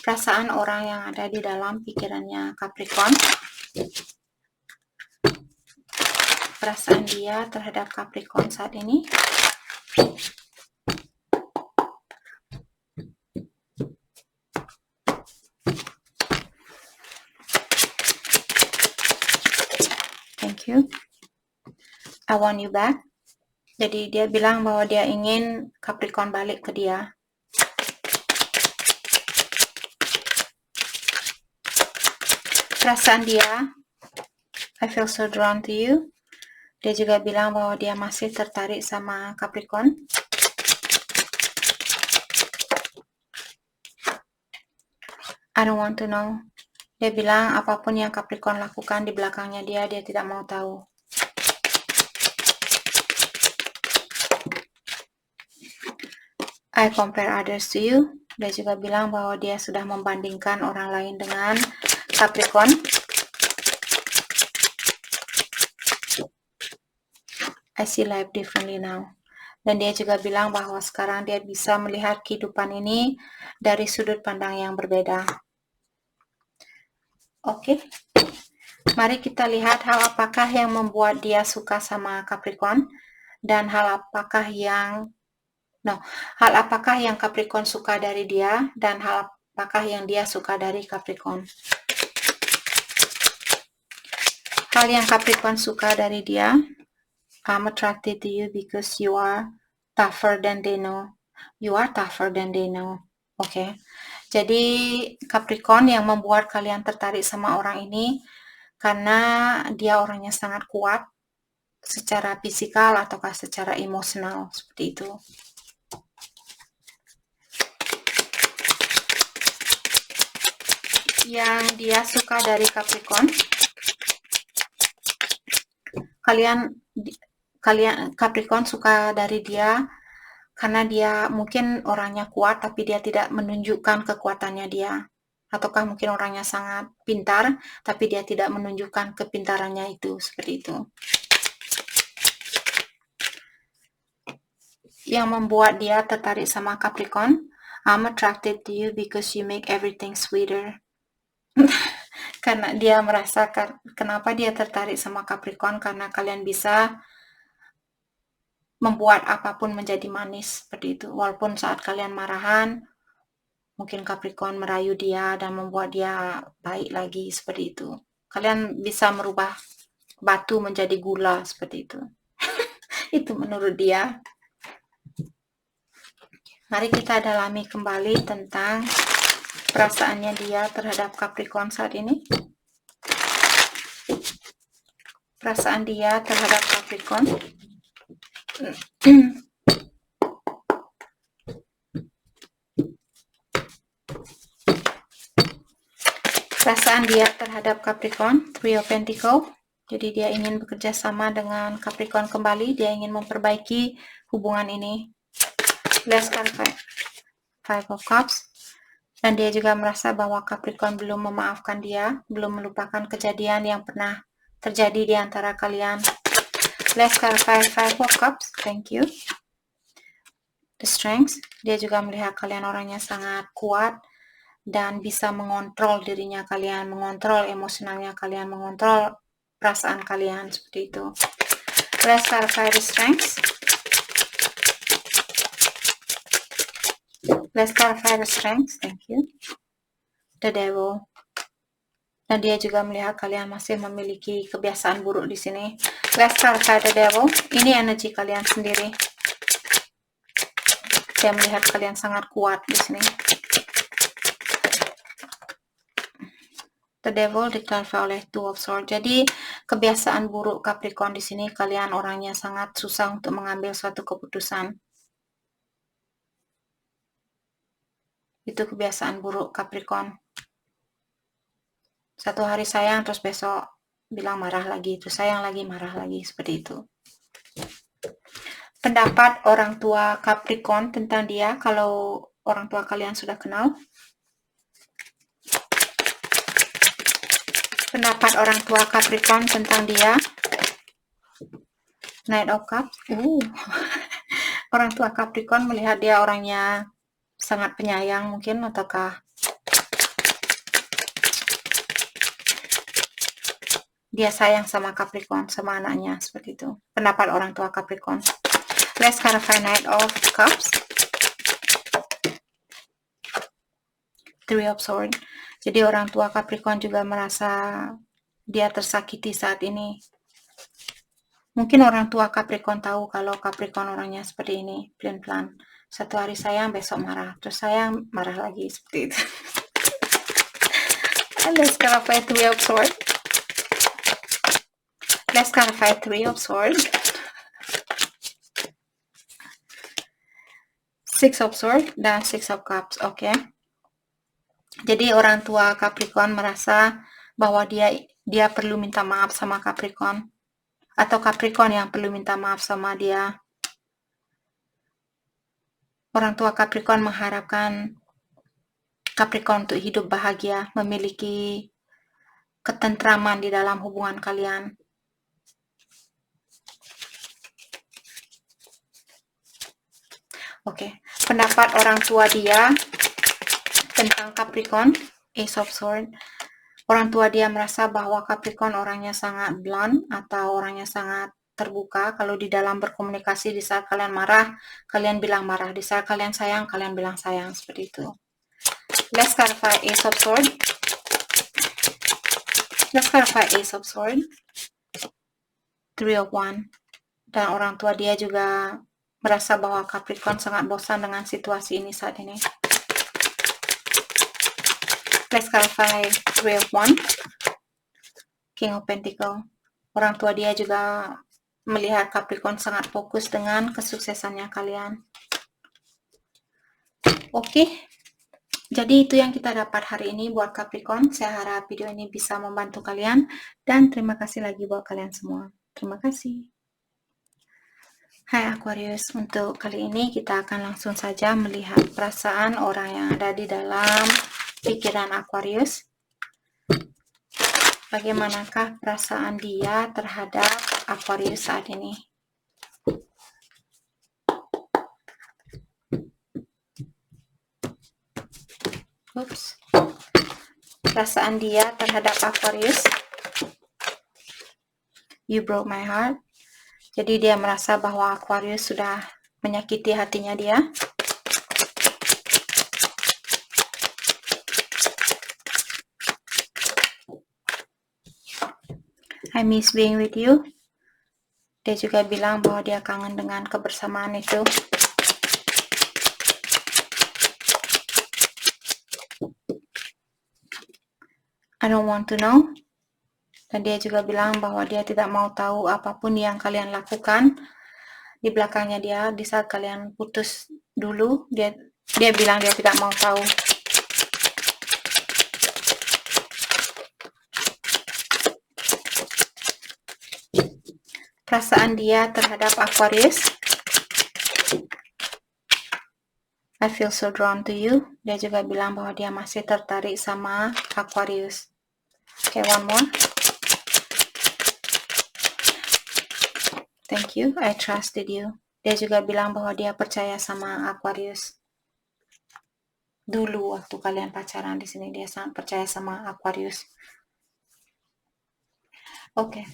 S1: Perasaan orang yang ada di dalam pikirannya Capricorn. Perasaan dia terhadap Capricorn saat ini. Thank you. I want you back. Jadi dia bilang bahwa dia ingin Capricorn balik ke dia. Perasaan dia, I feel so drawn to you. Dia juga bilang bahwa dia masih tertarik sama Capricorn. I don't want to know. Dia bilang apapun yang Capricorn lakukan di belakangnya dia tidak mau tahu. I compare others to you. Dia juga bilang bahwa dia sudah membandingkan orang lain dengan Capricorn. I see life differently now. Dan dia juga bilang bahwa sekarang dia bisa melihat kehidupan ini dari sudut pandang yang berbeda. Oke. Mari kita lihat hal apakah yang membuat dia suka sama Capricorn dan hal apakah yang Capricorn suka dari dia dan hal apakah yang dia suka dari Capricorn. Hal yang Capricorn suka dari dia, I'm attracted to you because you are tougher than they know. You are tougher than they know. Oke. Jadi Capricorn yang membuat kalian tertarik sama orang ini karena dia orangnya sangat kuat secara fisikal ataukah secara emosional, seperti itu. Yang dia suka dari Capricorn, Capricorn suka dari dia karena dia mungkin orangnya kuat tapi dia tidak menunjukkan kekuatannya dia, ataukah mungkin orangnya sangat pintar tapi dia tidak menunjukkan kepintarannya itu, seperti itu. Yang membuat dia tertarik sama Capricorn, I'm attracted to you because you make everything sweeter. Karena dia merasakan kenapa dia tertarik sama Capricorn, karena kalian bisa membuat apapun menjadi manis, seperti itu. Walaupun saat kalian marahan, mungkin Capricorn merayu dia dan membuat dia baik lagi, seperti itu. Kalian bisa merubah batu menjadi gula, seperti itu. Itu menurut dia. Mari kita dalami kembali tentang perasaannya dia terhadap Capricorn saat ini. Perasaan dia terhadap Capricorn. Perasaan dia terhadap Capricorn, Three of Pentacles. Jadi dia ingin bekerja sama dengan Capricorn kembali, dia ingin memperbaiki hubungan ini. Let's clarify. Five of Cups. Dan dia juga merasa bahwa Capricorn belum memaafkan dia, belum melupakan kejadian yang pernah terjadi di antara kalian. Let's clarify. Five of Cups. Thank you. The Strength. Dia juga melihat kalian orangnya sangat kuat dan bisa mengontrol dirinya kalian, mengontrol emosionalnya kalian, mengontrol perasaan kalian, seperti itu. Let's clarify the Strength. Let's clarify the Strength. Thank you. The Devil. Dan dia juga melihat kalian masih memiliki kebiasaan buruk di sini. Let's clarify the Devil. Ini energi kalian sendiri. Saya melihat kalian sangat kuat di sini. The Devil diklarasi oleh Two of Swords. Jadi kebiasaan buruk Capricorn di sini, kalian orangnya sangat susah untuk mengambil suatu keputusan. Itu kebiasaan buruk Capricorn. Satu hari sayang, terus besok bilang marah lagi, terus sayang lagi, marah lagi, seperti itu. Pendapat orang tua Capricorn tentang dia, kalau orang tua kalian sudah kenal. Pendapat orang tua Capricorn tentang dia. Knight of Cups. Orang tua Capricorn melihat dia orangnya sangat penyayang mungkin, ataukah dia sayang sama Capricorn, sama anaknya, seperti itu. Pendapat orang tua Capricorn. Let's clarify Knight of Cups. Three of Swords. Jadi orang tua Capricorn juga merasa dia tersakiti saat ini. Mungkin orang tua Capricorn tahu kalau Capricorn orangnya seperti ini, plan-plan. Satu hari sayang, besok marah. Terus sayang, marah lagi, seperti itu. Let's clarify Three of Swords. Let's clarify Three of Swords. Six of Swords dan Six of Cups. Oke. Jadi orang tua Capricorn merasa bahwa dia perlu minta maaf sama Capricorn, atau Capricorn yang perlu minta maaf sama dia. Orang tua Capricorn mengharapkan Capricorn untuk hidup bahagia, memiliki ketentraman di dalam hubungan kalian. Oke, pendapat orang tua dia tentang Capricorn, Ace of Swords. Orang tua dia merasa bahwa Capricorn orangnya sangat blunt, atau orangnya sangat terbuka. Kalau di dalam berkomunikasi, di saat kalian marah, kalian bilang marah. Di saat kalian sayang, kalian bilang sayang, seperti itu. Let's clarify Ace of Swords. Let's clarify Ace of Swords. Three of Wands. Dan orang tua dia juga merasa bahwa Capricorn sangat bosan dengan situasi ini saat ini. Let's clarify Three of Wands. King of Pentacles. Orang tua dia juga melihat Capricorn sangat fokus dengan kesuksesannya kalian. Oke. Jadi itu yang kita dapat hari ini buat Capricorn. Saya harap video ini bisa membantu kalian. Dan terima kasih lagi buat kalian semua. Terima kasih. Hai Aquarius, untuk kali ini kita akan langsung saja melihat perasaan orang yang ada di dalam pikiran Aquarius. Bagaimanakah perasaan dia terhadap Aquarius saat ini? Oops. Perasaan dia terhadap Aquarius. You broke my heart. Jadi dia merasa bahwa Aquarius sudah menyakiti hatinya dia. I miss being with you. Dia juga bilang bahwa dia kangen dengan kebersamaan itu. I don't want to know. Dan dia juga bilang bahwa dia tidak mau tahu apapun yang kalian lakukan di belakangnya dia. Di saat kalian putus dulu, dia bilang dia tidak mau tahu. Perasaan dia terhadap Aquarius. I feel so drawn to you. Dia juga bilang bahwa dia masih tertarik sama Aquarius. Okay, one more. Thank you, I trusted you. Dia juga bilang bahwa dia percaya sama Aquarius. Dulu waktu kalian pacaran di sini dia sangat percaya sama Aquarius. Oke.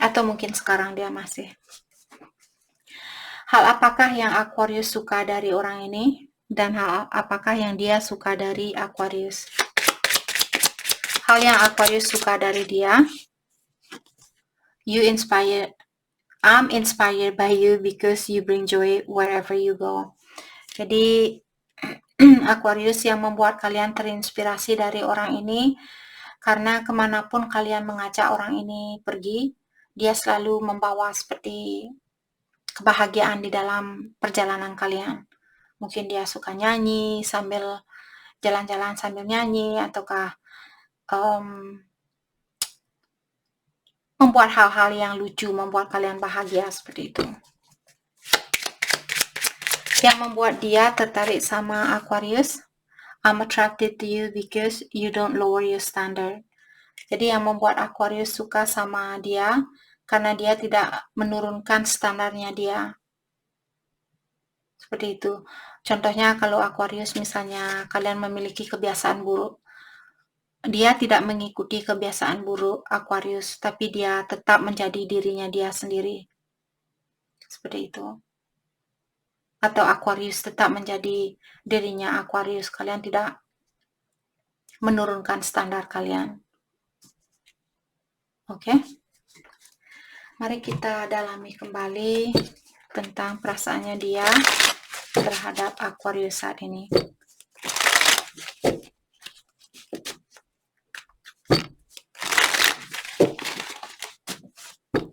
S1: Atau mungkin sekarang dia masih. Hal apakah yang Aquarius suka dari orang ini? Dan hal apakah yang dia suka dari Aquarius? Hal yang Aquarius suka dari dia. You inspire I'm inspired by you because you bring joy wherever you go. Jadi Aquarius yang membuat kalian terinspirasi dari orang ini, karena kemanapun kalian mengajak orang ini pergi, dia selalu membawa seperti kebahagiaan di dalam perjalanan kalian. Mungkin dia suka nyanyi sambil jalan-jalan sambil nyanyi, ataukah membuat hal-hal yang lucu, membuat kalian bahagia seperti itu. Yang membuat dia tertarik sama Aquarius, I'm attracted to you because you don't lower your standard. Jadi yang membuat Aquarius suka sama dia, karena dia tidak menurunkan standarnya dia. Seperti itu. Contohnya kalau Aquarius misalnya kalian memiliki kebiasaan buruk, dia tidak mengikuti kebiasaan buruk Aquarius, tapi dia tetap menjadi dirinya dia sendiri. Seperti itu. Atau Aquarius tetap menjadi dirinya Aquarius, kalian tidak menurunkan standar kalian. Oke? Mari kita dalami kembali tentang perasaannya dia terhadap Aquarius saat ini.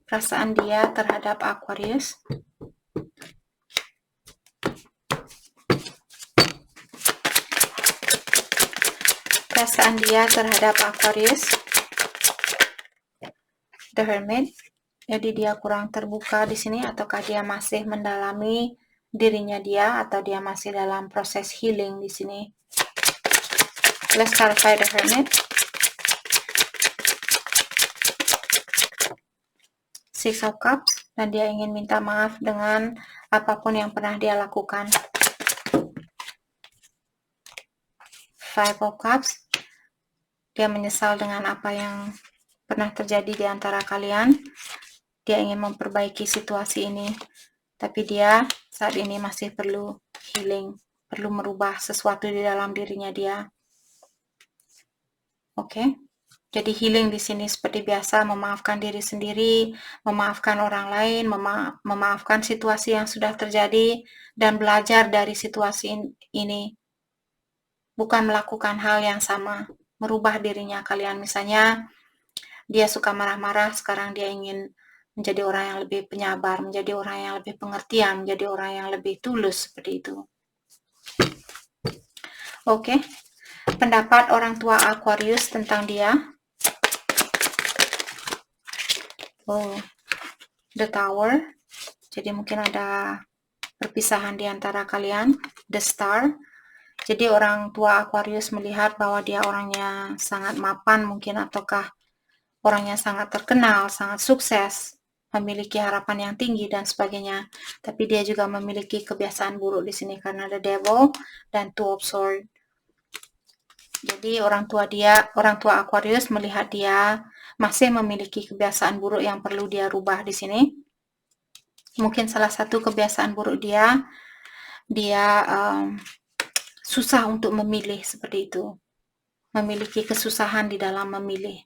S1: Perasaan dia terhadap Aquarius. Perasaan dia terhadap Aquarius. The Hermit. Jadi dia kurang terbuka di sini, ataukah dia masih mendalami dirinya dia, atau dia masih dalam proses healing di sini. Let's clarify the Hermit. Six of Cups, dan dia ingin minta maaf dengan apapun yang pernah dia lakukan. Five of Cups, dia menyesal dengan apa yang pernah terjadi di antara kalian. Dia ingin memperbaiki situasi ini, tapi dia saat ini masih perlu healing, perlu merubah sesuatu di dalam dirinya dia. Oke? Jadi healing di sini seperti biasa, memaafkan diri sendiri, memaafkan orang lain, memaafkan situasi yang sudah terjadi, dan belajar dari situasi ini. Bukan melakukan hal yang sama, merubah dirinya kalian. Misalnya, dia suka marah-marah, sekarang dia ingin menjadi orang yang lebih penyabar, menjadi orang yang lebih pengertian, menjadi orang yang lebih tulus, seperti itu. Oke? Pendapat orang tua Aquarius tentang dia. Oh, the Tower. Jadi mungkin ada perpisahan di antara kalian. The Star. Jadi orang tua Aquarius melihat bahwa dia orangnya sangat mapan mungkin, ataukah orangnya sangat terkenal, sangat sukses, memiliki harapan yang tinggi dan sebagainya. Tapi dia juga memiliki kebiasaan buruk di sini karena The Devil dan Two of Swords. Jadi orang tua Aquarius melihat dia masih memiliki kebiasaan buruk yang perlu dia rubah di sini. Mungkin salah satu kebiasaan buruk dia susah untuk memilih, seperti itu. Memiliki kesusahan di dalam memilih.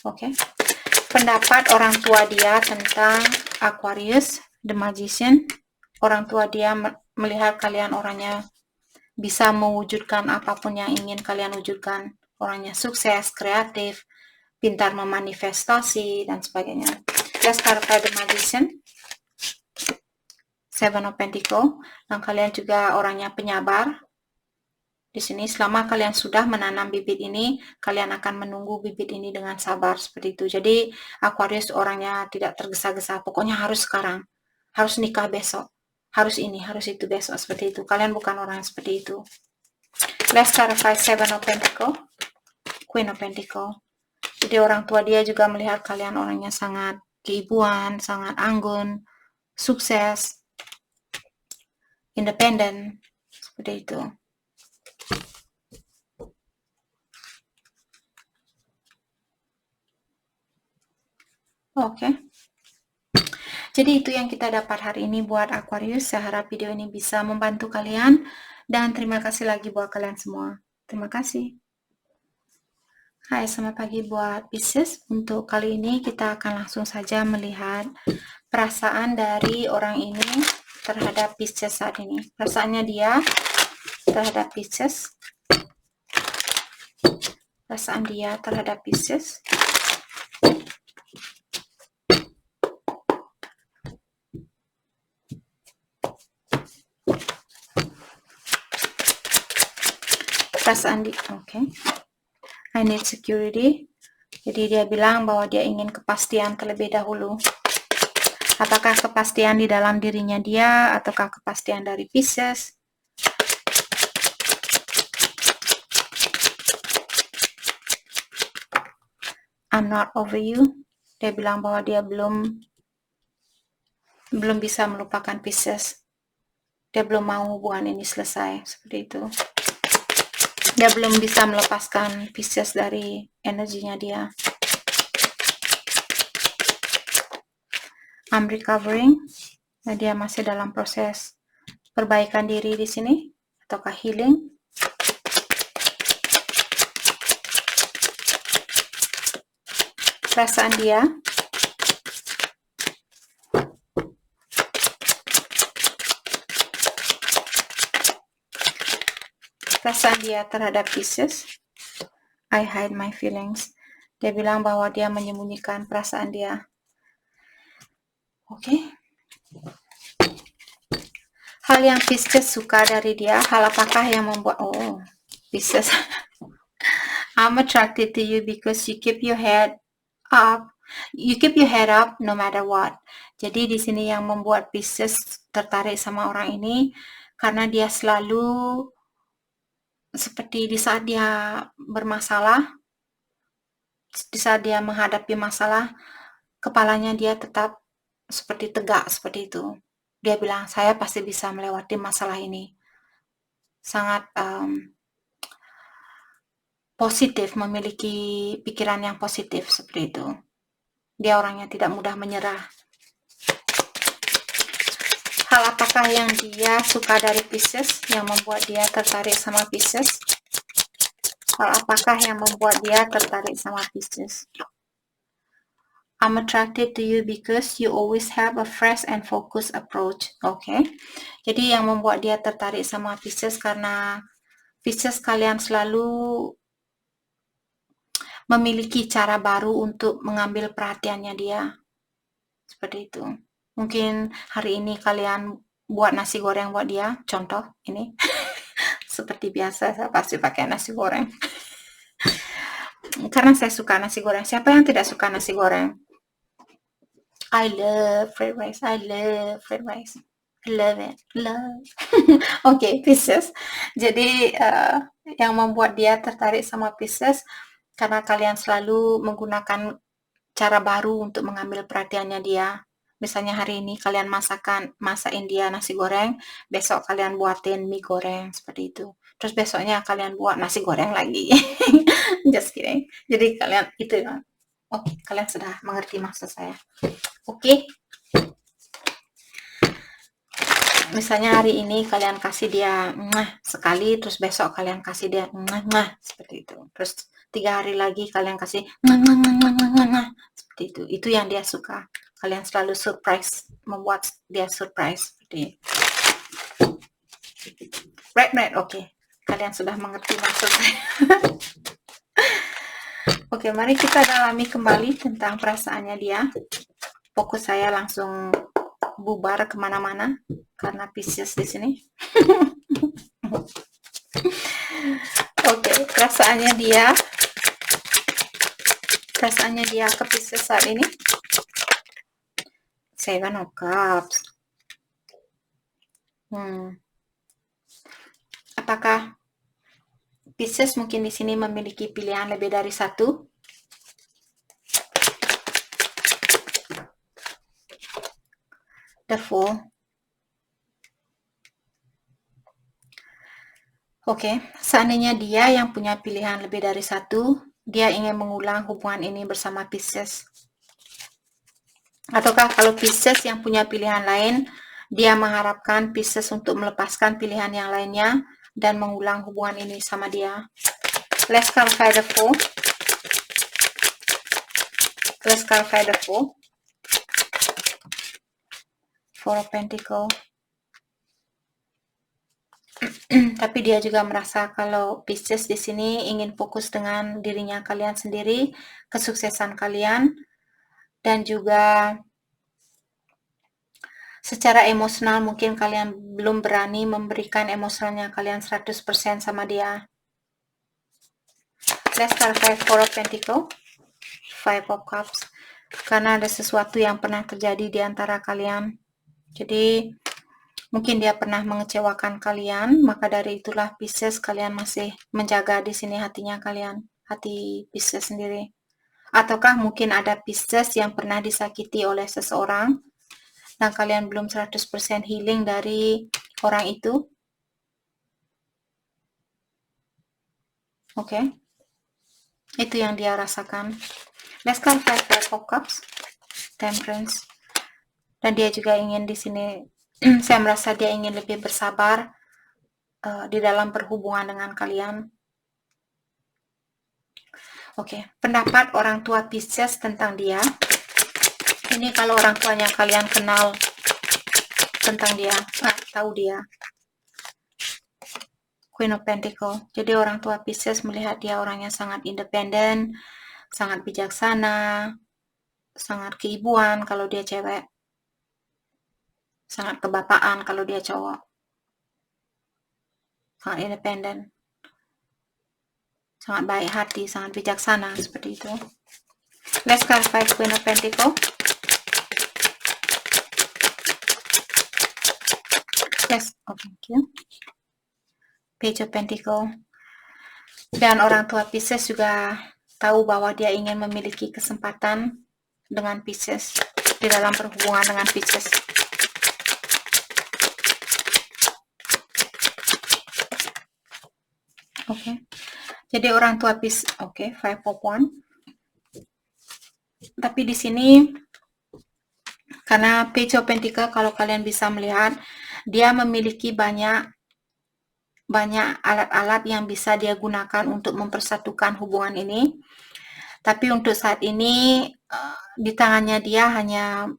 S1: Oke. Pendapat orang tua dia tentang Aquarius, The Magician. Orang tua dia melihat kalian orangnya bisa mewujudkan apapun yang ingin kalian wujudkan. Orangnya sukses, kreatif, pintar memanifestasi, dan sebagainya. Let's clarify The Magician. Seven of Pentacles. Dan kalian juga orangnya penyabar. Di sini, selama kalian sudah menanam bibit ini, kalian akan menunggu bibit ini dengan sabar, seperti itu. Jadi, Aquarius orangnya tidak tergesa-gesa. Pokoknya harus sekarang. Harus nikah besok. Harus ini, harus itu besok, seperti itu. Kalian bukan orang seperti itu. Let's clarify Seven of Pentacles. Queen of Pentacles. Jadi orang tua dia juga melihat kalian orangnya sangat keibuan, sangat anggun, sukses, independen, seperti itu. Oke. Jadi itu yang kita dapat hari ini buat Aquarius. Saya harap video ini bisa membantu kalian. Dan terima kasih lagi buat kalian semua. Terima kasih. Hai, selamat pagi buat Pisces. Untuk kali ini kita akan langsung saja melihat perasaan dari orang ini terhadap Pisces saat ini. Perasaannya dia terhadap Pisces. Perasaan dia terhadap Pisces. Perasaan di, oke. I need security. Jadi dia bilang bahwa dia ingin kepastian terlebih dahulu. Apakah kepastian di dalam dirinya dia, ataukah kepastian dari Pisces? I'm not over you. Dia bilang bahwa dia belum bisa melupakan Pisces. Dia belum mau hubungan ini selesai, seperti itu. Dia belum bisa melepaskan Pisces dari energinya dia. I'm recovering. Nah, dia masih dalam proses perbaikan diri di sini, ataukah healing? Perasaan dia terhadap Pisces. I hide my feelings. Dia bilang bahwa dia menyembunyikan perasaan dia. Oke. Hal yang Pisces suka dari dia, hal apakah yang membuat Pisces I'm attracted to you because you keep your head up. You keep your head up no matter what. Jadi di sini yang membuat Pisces tertarik sama orang ini karena dia selalu seperti di saat dia bermasalah, di saat dia menghadapi masalah, kepalanya dia tetap seperti tegak seperti itu. Dia bilang, saya pasti bisa melewati masalah ini. Sangat positif, memiliki pikiran yang positif seperti itu. Dia orangnya tidak mudah menyerah. Hal apakah yang dia suka dari Pisces, yang membuat dia tertarik sama Pisces? Hal apakah yang membuat dia tertarik sama Pisces? I'm attracted to you because you always have a fresh and focused approach. Oke. Jadi yang membuat dia tertarik sama Pisces karena Pisces kalian selalu memiliki cara baru untuk mengambil perhatiannya dia. Seperti itu. Mungkin hari ini kalian buat nasi goreng buat dia, contoh ini. Seperti biasa saya pasti pakai nasi goreng. Karena saya suka nasi goreng. Siapa yang tidak suka nasi goreng? I love fried rice. I love fried rice. I love it. Love. Oke, Pisces. Jadi yang membuat dia tertarik sama Pisces karena kalian selalu menggunakan cara baru untuk mengambil perhatiannya dia. Misalnya hari ini kalian masakin dia nasi goreng, besok kalian buatin mie goreng seperti itu. Terus besoknya kalian buat nasi goreng lagi. Just kidding. Jadi kalian itu kalian sudah mengerti maksud saya. Oke. Misalnya hari ini kalian kasih dia sekali, terus besok kalian kasih dia seperti itu. Terus 3 hari lagi kalian kasih seperti itu. Itu yang dia suka. Kalian selalu surprise, membuat dia surprise seperti right, oke. Kalian sudah mengerti maksud saya. Oke, mari kita dalami kembali tentang perasaannya dia. Fokus saya langsung bubar kemana-mana karena Pisces di sini. Oke, perasaannya dia ke Pisces saat ini. Seven of Cups. Apakah Pisces mungkin di sini memiliki pilihan lebih dari satu? The Fool. Oke, seandainya dia yang punya pilihan lebih dari satu, dia ingin mengulang hubungan ini bersama Pisces. Ataukah kalau Pisces yang punya pilihan lain, dia mengharapkan Pisces untuk melepaskan pilihan yang lainnya dan mengulang hubungan ini sama dia. Let's clarify the Fool. Let's clarify the Four. Four of Pentacle. Tapi dia juga merasa kalau Pisces di sini ingin fokus dengan dirinya kalian sendiri, kesuksesan kalian, dan juga secara emosional mungkin kalian belum berani memberikan emosionalnya kalian 100% sama dia. Let's clarify Four of Pentacle, Five of Cups. Karena ada sesuatu yang pernah terjadi di antara kalian. Jadi mungkin dia pernah mengecewakan kalian, maka dari itulah Pisces kalian masih menjaga di sini hatinya kalian, hati Pisces sendiri. Ataukah mungkin ada Pisces yang pernah disakiti oleh seseorang dan kalian belum 100% healing dari orang itu. Oke. Itu yang dia rasakan. Let's clarify Five of Cups, Temperance. Dan dia juga ingin di sini, saya merasa dia ingin lebih bersabar di dalam berhubungan dengan kalian. Oke, pendapat orang tua Pisces tentang dia. Ini kalau orang tuanya kalian kenal tentang dia, tahu dia. Queen of Pentacle. Jadi orang tua Pisces melihat dia orang yang sangat independen, sangat bijaksana, sangat keibuan kalau dia cewek, sangat kebapaan kalau dia cowok, sangat independen, sangat baik hati, sangat bijaksana, seperti itu. Let's clarify Queen of Pentacle. Yes, oh, thank you. Page of Pentacle. Dan orang tua Pisces juga tahu bahwa dia ingin memiliki kesempatan dengan Pisces, di dalam berhubungan dengan Pisces. Oke. Jadi orang tua Pisces, oke, Five of Wands. Tapi di sini karena Page of Pentacle, kalau kalian bisa melihat, dia memiliki banyak alat-alat yang bisa dia gunakan untuk mempersatukan hubungan ini. Tapi untuk saat ini di tangannya dia hanya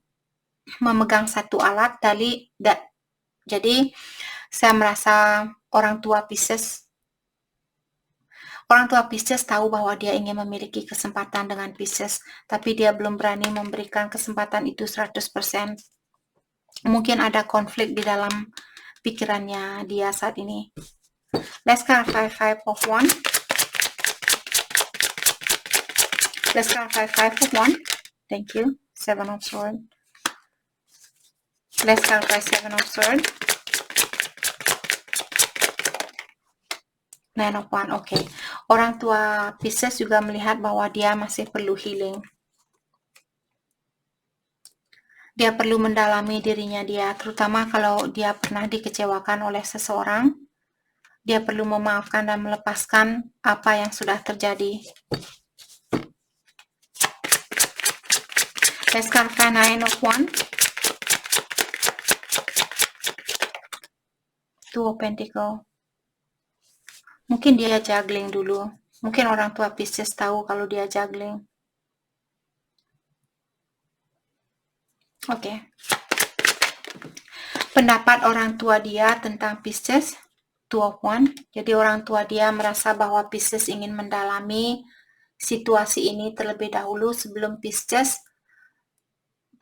S1: memegang satu alat. Jadi saya merasa orang tua Pisces tahu bahwa dia ingin memiliki kesempatan dengan Pisces, tapi dia belum berani memberikan kesempatan itu 100%. Mungkin ada konflik di dalam pikirannya dia saat ini. Let's clarify Five of Wands. Let's clarify Five of Wands. Thank you. Seven of Swords. Let's clarify Seven of Swords. Nine of Wands. Oke. Orang tua Pisces juga melihat bahwa dia masih perlu healing. Dia perlu mendalami dirinya dia, terutama kalau dia pernah dikecewakan oleh seseorang. Dia perlu memaafkan dan melepaskan apa yang sudah terjadi. Let's clarify Nine of Wands. Two of Pentacle. Mungkin dia juggling dulu. Mungkin orang tua Pisces tahu kalau dia juggling. Oke. Pendapat orang tua dia tentang Pisces. Two of Wands. Jadi orang tua dia merasa bahwa Pisces ingin mendalami situasi ini terlebih dahulu sebelum Pisces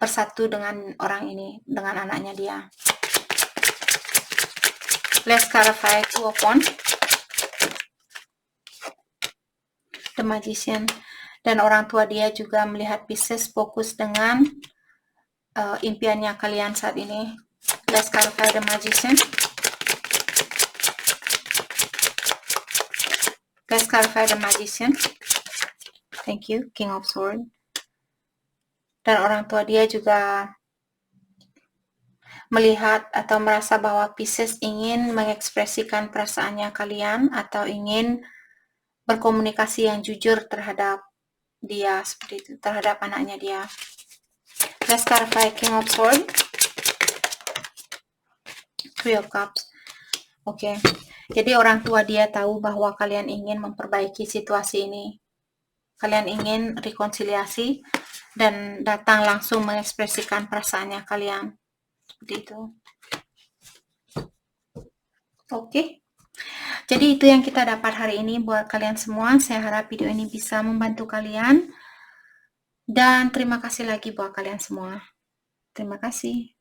S1: bersatu dengan orang ini, dengan anaknya dia. Let's clarify Two of Wands. The Magician. Dan orang tua dia juga melihat Pisces fokus dengan impiannya kalian saat ini. Let's clarify The Magician. Let's clarify The Magician. Thank you. King of Swords. Dan orang tua dia juga melihat atau merasa bahwa Pisces ingin mengekspresikan perasaannya kalian atau ingin berkomunikasi yang jujur terhadap dia, seperti itu, terhadap anaknya dia. Let's clarify King of Swords. Three of Cups. Oke. Jadi orang tua dia tahu bahwa kalian ingin memperbaiki situasi ini. kalian ingin rekonsiliasi dan datang langsung mengekspresikan perasaannya kalian. Seperti itu. Oke. Jadi itu yang kita dapat hari ini buat kalian semua. Saya harap video ini bisa membantu kalian. Dan terima kasih lagi buat kalian semua. Terima kasih.